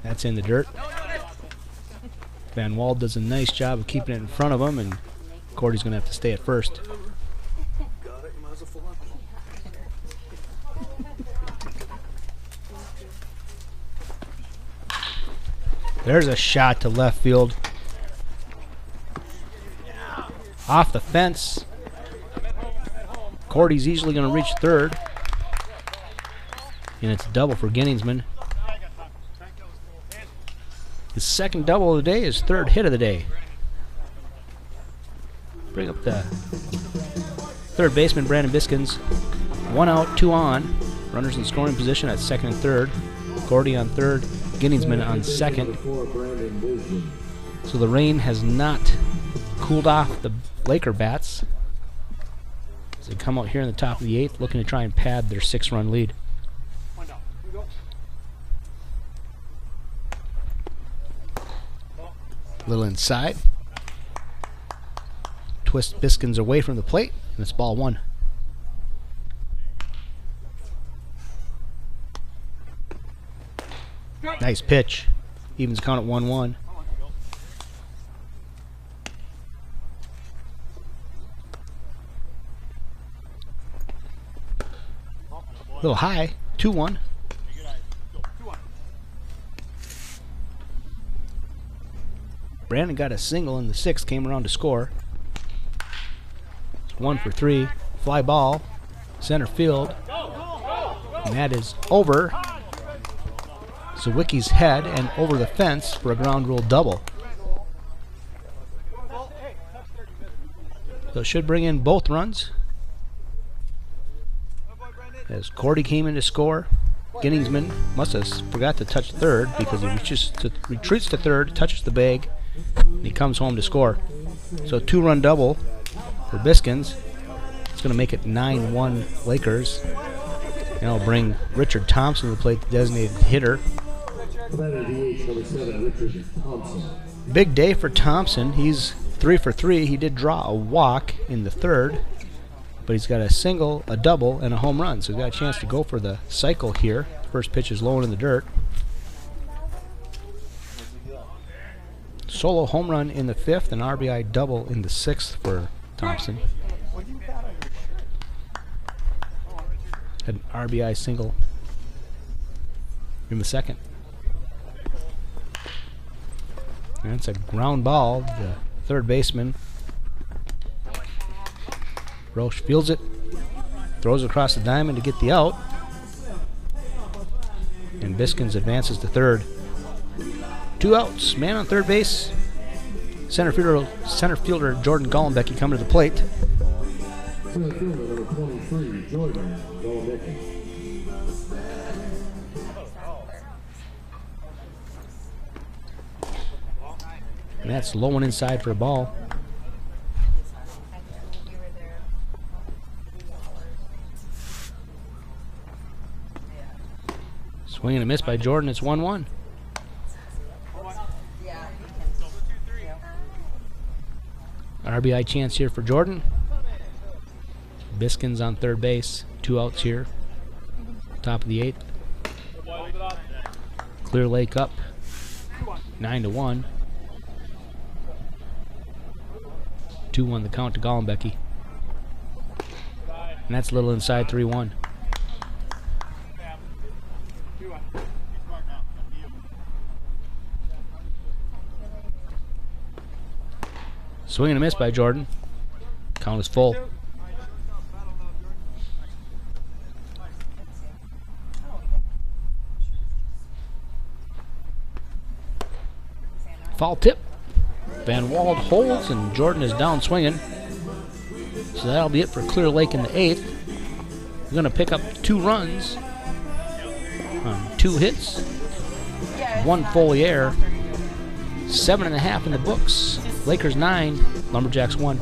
S1: That's in the dirt. Van Wald does a nice job of keeping it in front of him, and Cordy's going to have to stay at first. There's a shot to left field. Off the fence. Cordy's easily going to reach third. And it's a double for Ginningsman. His second double of the day, his third hit of the day. Bring up the third baseman, Brandon Biskins. 1 out, 2 on. Runners in scoring position at second and third. Cordy on third, Ginningsman on second. So the rain has not cooled off the Laker bats as they come out here in the top of the 8th, looking to try and pad their 6-run lead. Little inside. Twist Biskins away from the plate, and it's ball 1. Nice pitch. Evens count at 1-1. A little high. 2-1. Brandon got a single in the 6th, came around to score. It's 1 for 3. Fly ball, center field. And that is over Zawicki's head and over the fence for a ground rule double. So it should bring in both runs. As Cordy came in to score, Ginningsman must have forgot to touch third because he retreats to third, touches the bag, and he comes home to score. So a 2-run double for Biskins. It's going to make it 9-1 Lakers. And it'll bring Richard Thompson to the plate, the designated hitter. Big day for Thompson. He's 3 for 3. He did draw a walk in the 3rd, but he's got a single, a double, and a home run. So he's got a chance to go for the cycle here. First pitch is low and in the dirt. Solo home run in the 5th, an RBI double in the 6th for Thompson. Had an RBI single in the 2nd. And it's a ground ball. The third baseman, Roche, fields it, throws it across the diamond to get the out. And Biskins advances to third. 2 outs. Man on third base. Center fielder Jordan Gollenbecky coming to the plate.
S3: Center fielder number 23, Jordan Gollenbecky.
S1: And that's low and inside for a ball. Swing and a miss by Jordan. It's 1-1. RBI chance here for Jordan. Biskins on third base. 2 outs here. Top of the 8th. Clear Lake up 9-1. 2-1 the count to Gollenbecky. And that's a little inside 3-1. Swing and a miss by Jordan. Count is full. Foul tip. Van Wald holds and Jordan is down swinging. So that'll be it for Clear Lake in the 8th. We're going to pick up 2 runs on 2 hits. 1 Foley error. 7.5 in the books. Lakers 9, Lumberjacks 1.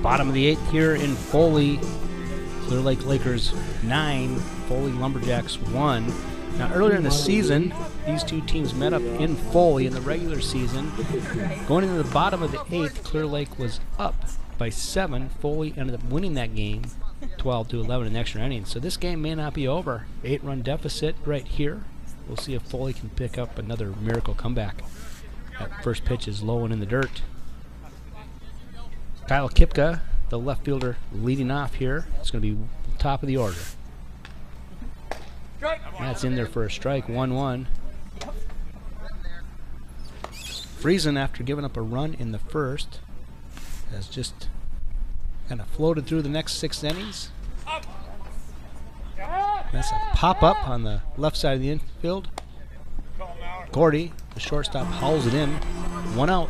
S1: Bottom of the 8th here in Foley. Clear Lake Lakers 9, Foley Lumberjacks 1. Now earlier in the season, these two teams met up in Foley in the regular season. Going into the bottom of the 8th, Clear Lake was up by 7. Foley ended up winning that game 12-11 in extra innings. So this game may not be over. 8-run deficit right here. We'll see if Foley can pick up another miracle comeback. That first pitch is low and in the dirt. Kyle Kipka, the left fielder, leading off here. It's going to be top of the order. That's in there for a strike, 1-1. Friesen, after giving up a run in the first, has just kind of floated through the next 6 innings. That's a pop-up on the left side of the infield. Gordy, the shortstop, hauls it in. 1 out.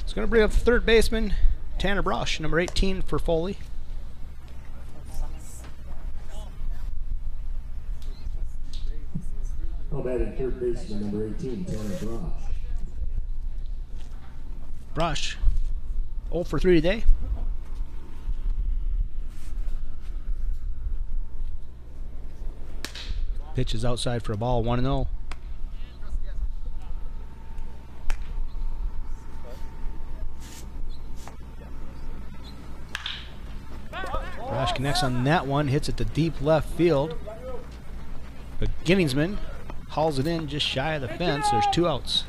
S1: It's going to bring up the third baseman, Tanner Brosh, number 18 for Foley.
S3: Call batting third baseman, number 18, Tanner Brosh.
S1: Brosh, 0 for 3 today. Pitch is outside for a ball, 1-0.
S8: Connects on that one, hits it to deep left field. But Ginningsman
S1: hauls it in just shy of the fence. There's 2 outs.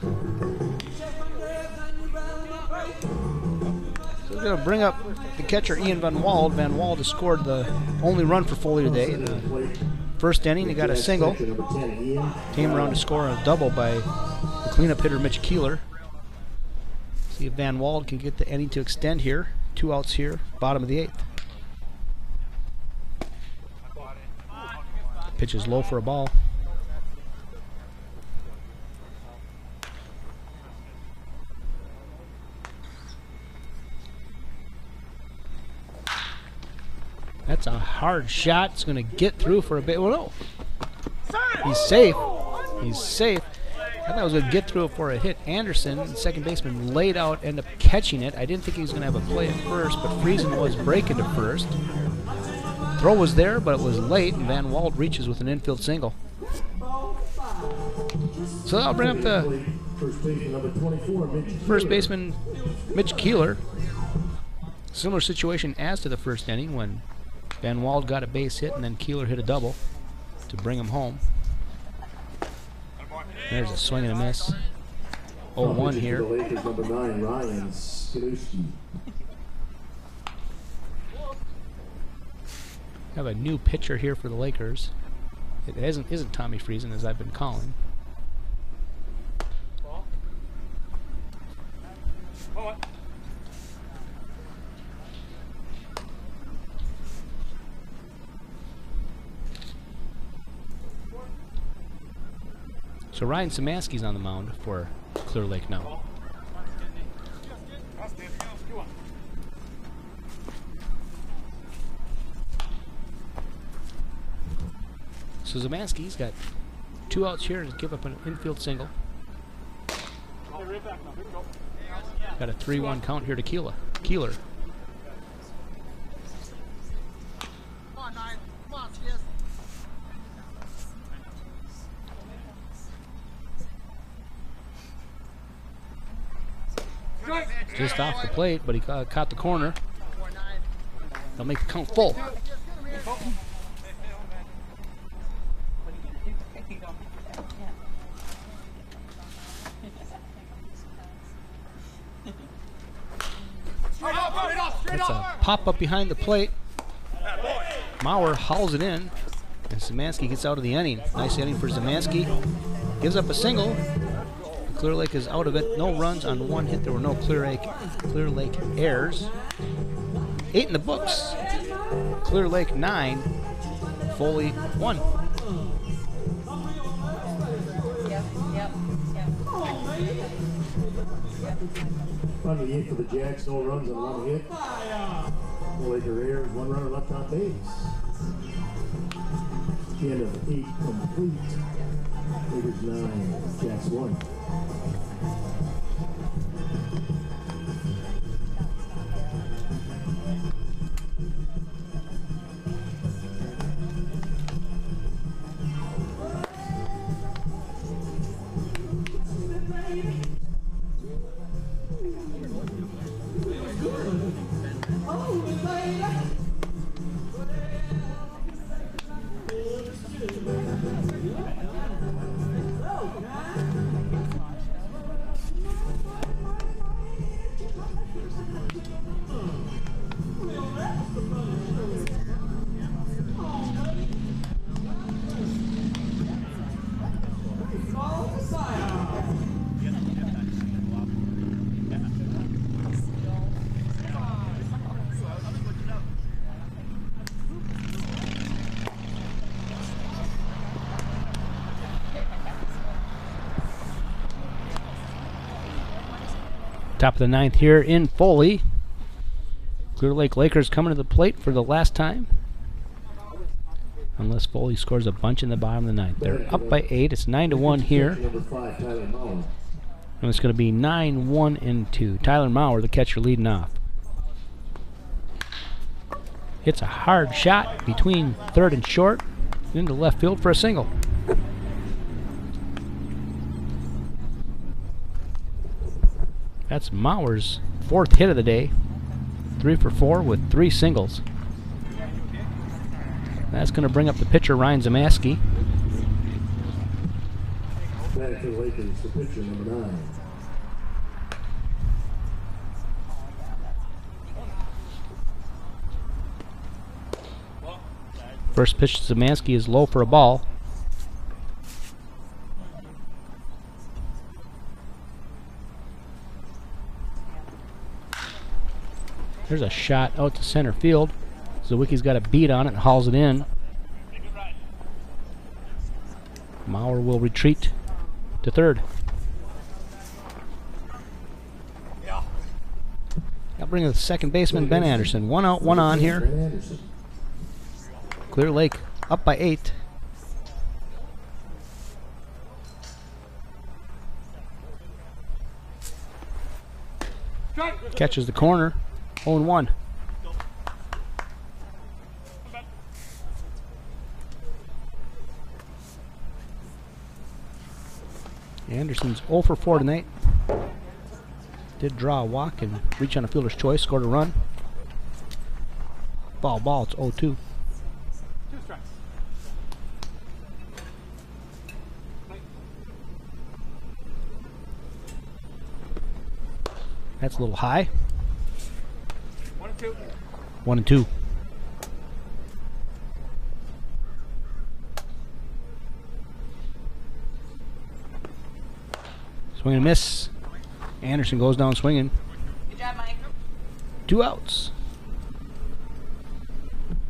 S1: So we're going to bring up the catcher, Ian Van Wald. Van Wald has scored the only run for Foley today. In the first inning, he got a single. Came around to score a double by the cleanup hitter, Mitch Keeler. See if Van Wald can get the inning to extend here. 2 outs here, bottom of the 8th. Pitch is low for a ball. That's a hard shot. It's going to get through for a bit. Well, no. He's safe. He's safe. I thought I was going to get through it for a hit. Anderson, the second baseman, laid out, ended up catching it. I didn't think he was going to have a play at first, but Friesen was breaking to first. Throw was there, but it was late, and Van Wald reaches with an infield single. So I'll bring up the first baseman, Mitch Keeler. Similar situation as to the first inning when Van Wald got a base hit and then Keeler hit a double to bring him home. There's a swing and a miss. 0-1 here. Have a new pitcher here for the Lakers. It isn't Tommy Friesen, as I've been calling. So Ryan Szymanski's on the mound for Clear Lake now. So Szymanski's got 2 outs here to give up an infield single. Got a 3-1 count here to Keeler.
S4: Come on, Nine. Come on, Skiz.
S1: Just off the plate, but he caught the corner. They'll make the count full. That's a pop-up behind the plate. Mauer hauls it in, and Szymanski gets out of the inning. Nice inning for Szymanski. Gives up a single. Clear Lake is out of it. No runs on 1 hit. There were no Clear Lake errors. 8 in the books. Clear Lake 9. Foley 1.
S3: On the 8th for the Jacks, no runs on 1 hit. Laker errors, 1 runner left on base. End of 8 complete. Lakers 9, Jacks 1.
S1: Top of the 9th here in Foley. Clear Lake Lakers coming to the plate for the last time. Unless Foley scores a bunch in the bottom of the 9th. They're up by 8. It's 9-1 here. And it's going to be 9-1-2. Tyler Mauer, the catcher, leading off. Hits a hard shot between third and short into left field for a single. That's Mauer's 4th hit of the day. 3 for 4 with 3 singles. That's going to bring up the pitcher, Ryan Szymanski.
S3: Batting for the Lakers, the pitcher, number 9.
S1: First pitch to Zemansky is low for a ball. There's a shot out to center field. Zawicki's got a beat on it and hauls it in. Maurer will retreat to third. I'll bring the second baseman, Ben Anderson. 1 out, 1 on here. Clear Lake up by 8. Catches the corner. 0-1. Anderson's 0 for 4 tonight. Did draw a walk and reach on a fielder's choice, scored a run. Ball, it's 0-2.
S2: 2 strikes.
S1: That's a little high.
S2: 1 and 2.
S1: 1 and 2. Swing and miss. Anderson goes down swinging.
S6: Good job, Mike.
S1: 2 outs.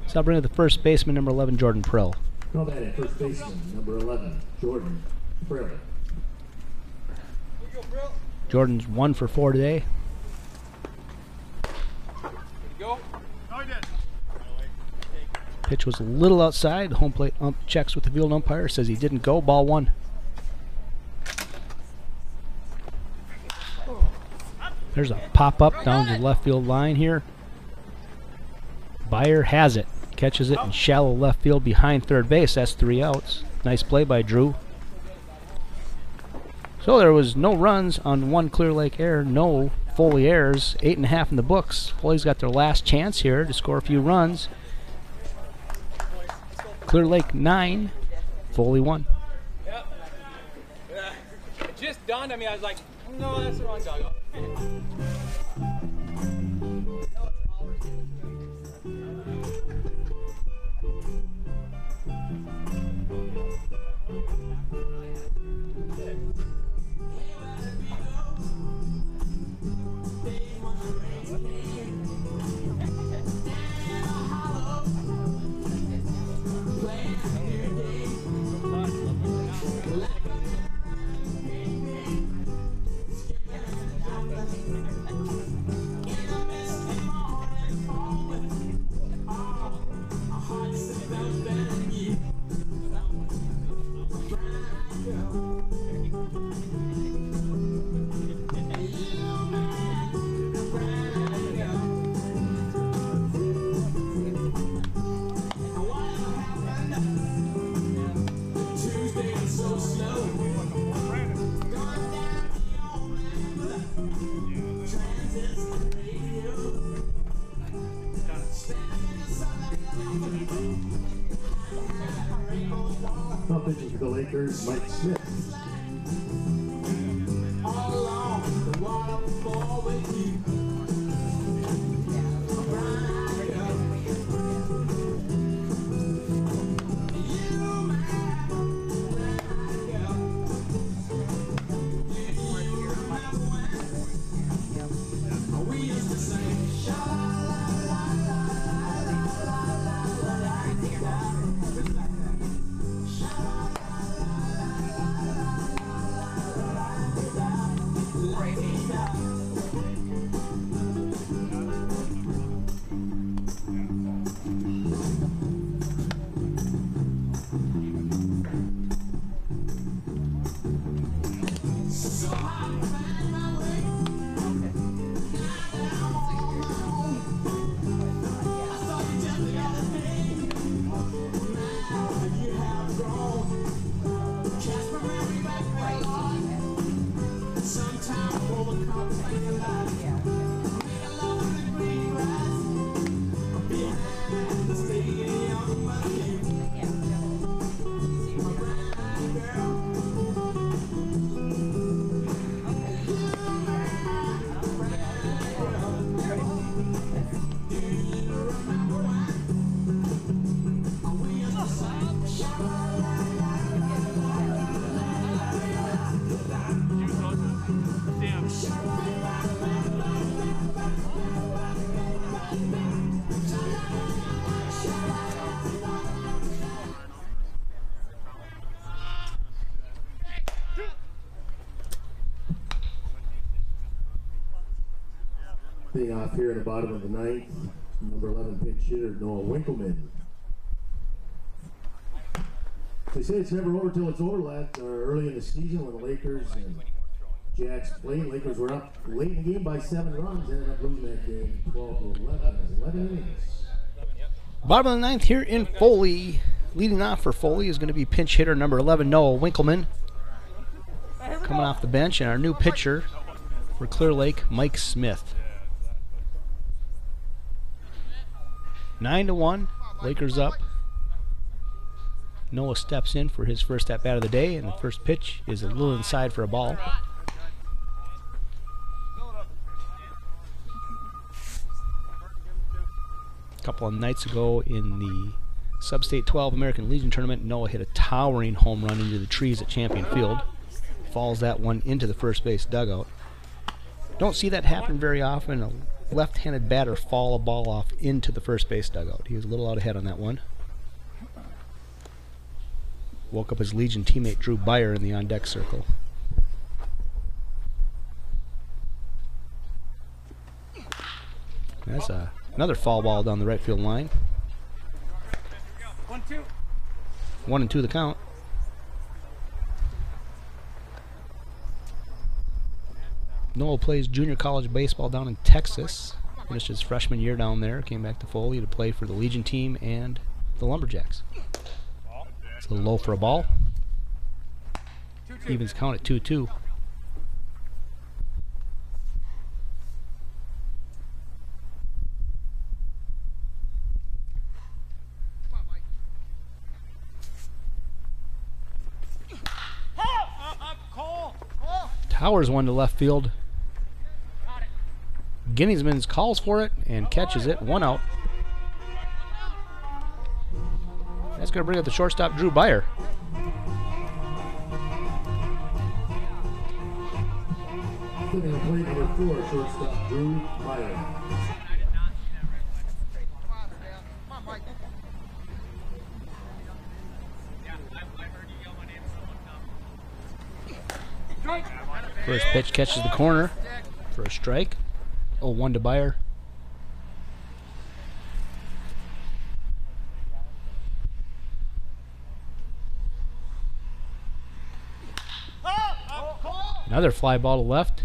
S1: So I'll bring up the first baseman, number 11, Jordan Prill.
S3: Call that at first baseman, number 11, Jordan Prill.
S1: Jordan's 1 for 4 today.
S2: Go. No, he didn't.
S1: Pitch was a little outside. The home plate ump checks with the field umpire, says he didn't go. Ball 1. There's a pop-up down the left field line here. Byer has it. Catches it in shallow left field behind third base. That's 3 outs. Nice play by Drew. So there was no runs on 1 Clear Lake error. No Foley errors. 8.5 in the books. Foley's got their last chance here to score a few runs. Clear Lake 9. Foley 1.
S2: Yep. It just dawned on me. I was like, no, that's the wrong dog.
S3: Top pitching for the Lakers, Mike Smith. Thing off here in the bottom of the ninth, number 11 pinch hitter Noah Winkleman. They say it's never over till it's over. Early in the season when the Lakers and Jacks played, Lakers were up late in the game by 7 runs, ended up losing that game 12-11, 11 innings.
S1: Bottom of the ninth here in Foley. Leading off for Foley is going to be pinch hitter number 11 Noah Winkleman. Coming off the bench, and our new pitcher for Clear Lake, Mike Smith. 9-1, Lakers up. Noah steps in for his first at-bat of the day, and the first pitch is a little inside for a ball. A couple of nights ago in the Sub-State 12 American Legion Tournament, Noah hit a towering home run into the trees at Champion Field. Falls that one into the first base dugout. Don't see that happen very often. A left-handed batter foul a ball off into the first base dugout. He was a little out ahead on that one. Woke up his Legion teammate Drew Beyer in the on-deck circle. That's another foul ball down the right field line.
S2: 1-2.
S1: 1-2 the count. Noah plays junior college baseball down in Texas. Finished his freshman year down there. Came back to Foley to play for the Legion team and the Lumberjacks. It's a little low for a ball. Evens count at 2-2. Towers one to left field. Guineasman calls for it and catches it. 1 out. That's going to bring up the shortstop, Drew Beyer.
S3: Sitting on plate number 4, shortstop Drew Beyer.
S1: First pitch catches the corner for a strike. 0-1 to Beyer. Another fly ball to left.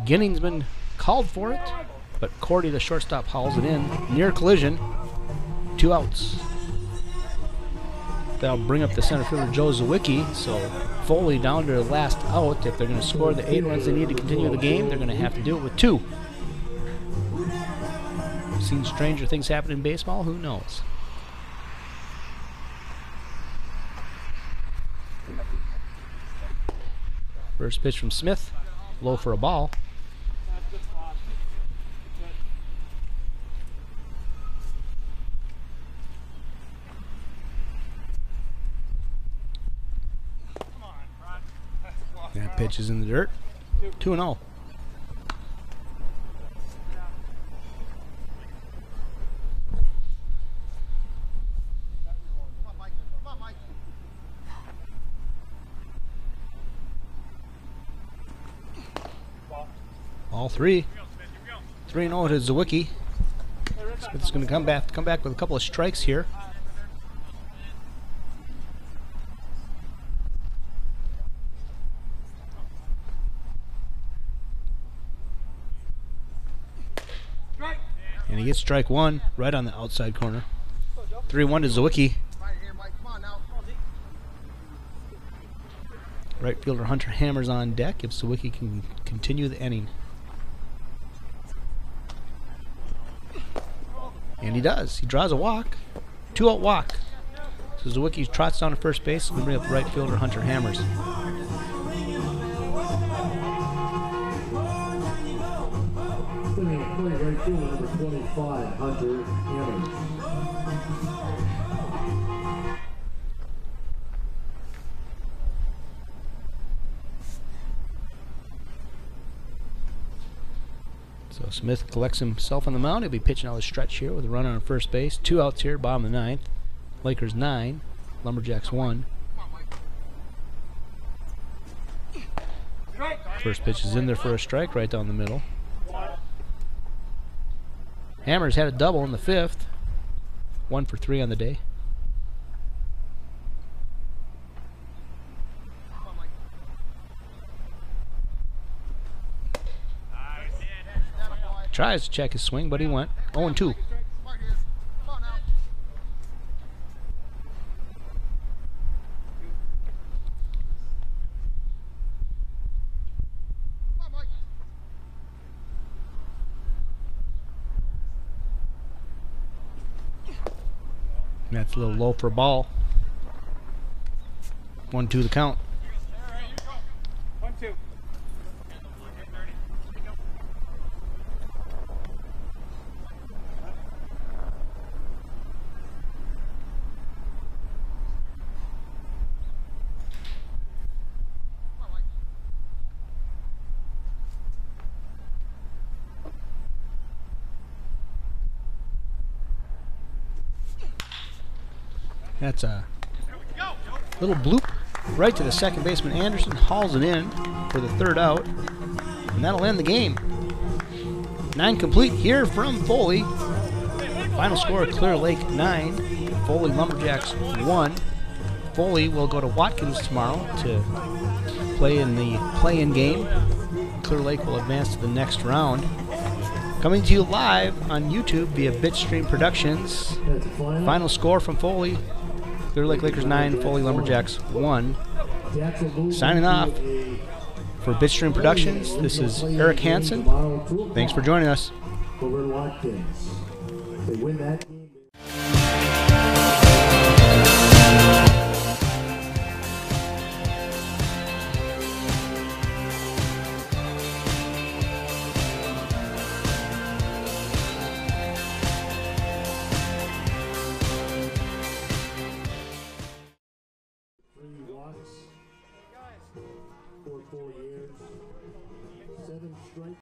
S1: Guineasman called for it, but Cordy, the shortstop, hauls it in. Near collision. 2 outs. That'll bring up the center fielder Joe Zawicki, so Foley down to the last out. If they're going to score the 8 runs they need to continue the game, they're going to have to do it with 2. Seen stranger things happen in baseball? Who knows? First pitch from Smith, low for a ball. That pitch is in the dirt. 2-0. All 3. 3-0 to Zawicki. Smith's going to come back with a couple of strikes here. And he gets strike 1 right on the outside corner. 3-1 to Zawicki. Right fielder Hunter Hammers on deck if Zawicki can continue the inning. And he does. He draws a walk. 2-out walk. So Zawicki trots down to first base and bring up right fielder Hunter Hammers.
S3: Sitting on plate right fielder number 25, Hunter Hammers.
S1: So Smith collects himself on the mound. He'll be pitching out his stretch here with a runner on first base. 2 outs here, bottom of the 9th. Lakers 9, Lumberjacks 1. First pitch is in there for a strike right down the middle. Hammers had a double in the 5th. 1 for 3 on the day. Tries to check his swing, but he went 0-2. That's a little low for a ball. 1-2 the count.
S2: 1-2.
S1: That's a little bloop right to the second baseman. Anderson hauls it in for the 3rd out, and that'll end the game. 9 complete here from Foley. Final score: Clear Lake 9, Foley Lumberjacks 1. Foley will go to Watkins tomorrow to play in the play-in game. Clear Lake will advance to the next round. Coming to you live on YouTube via Bitstream Productions. Final score from Foley: Clear Lake Lakers 9, Foley Lumberjacks 1. Signing off for Bitstream Productions, this is Eric Hansen. Thanks for joining us.
S3: Over Watkins. They win that game.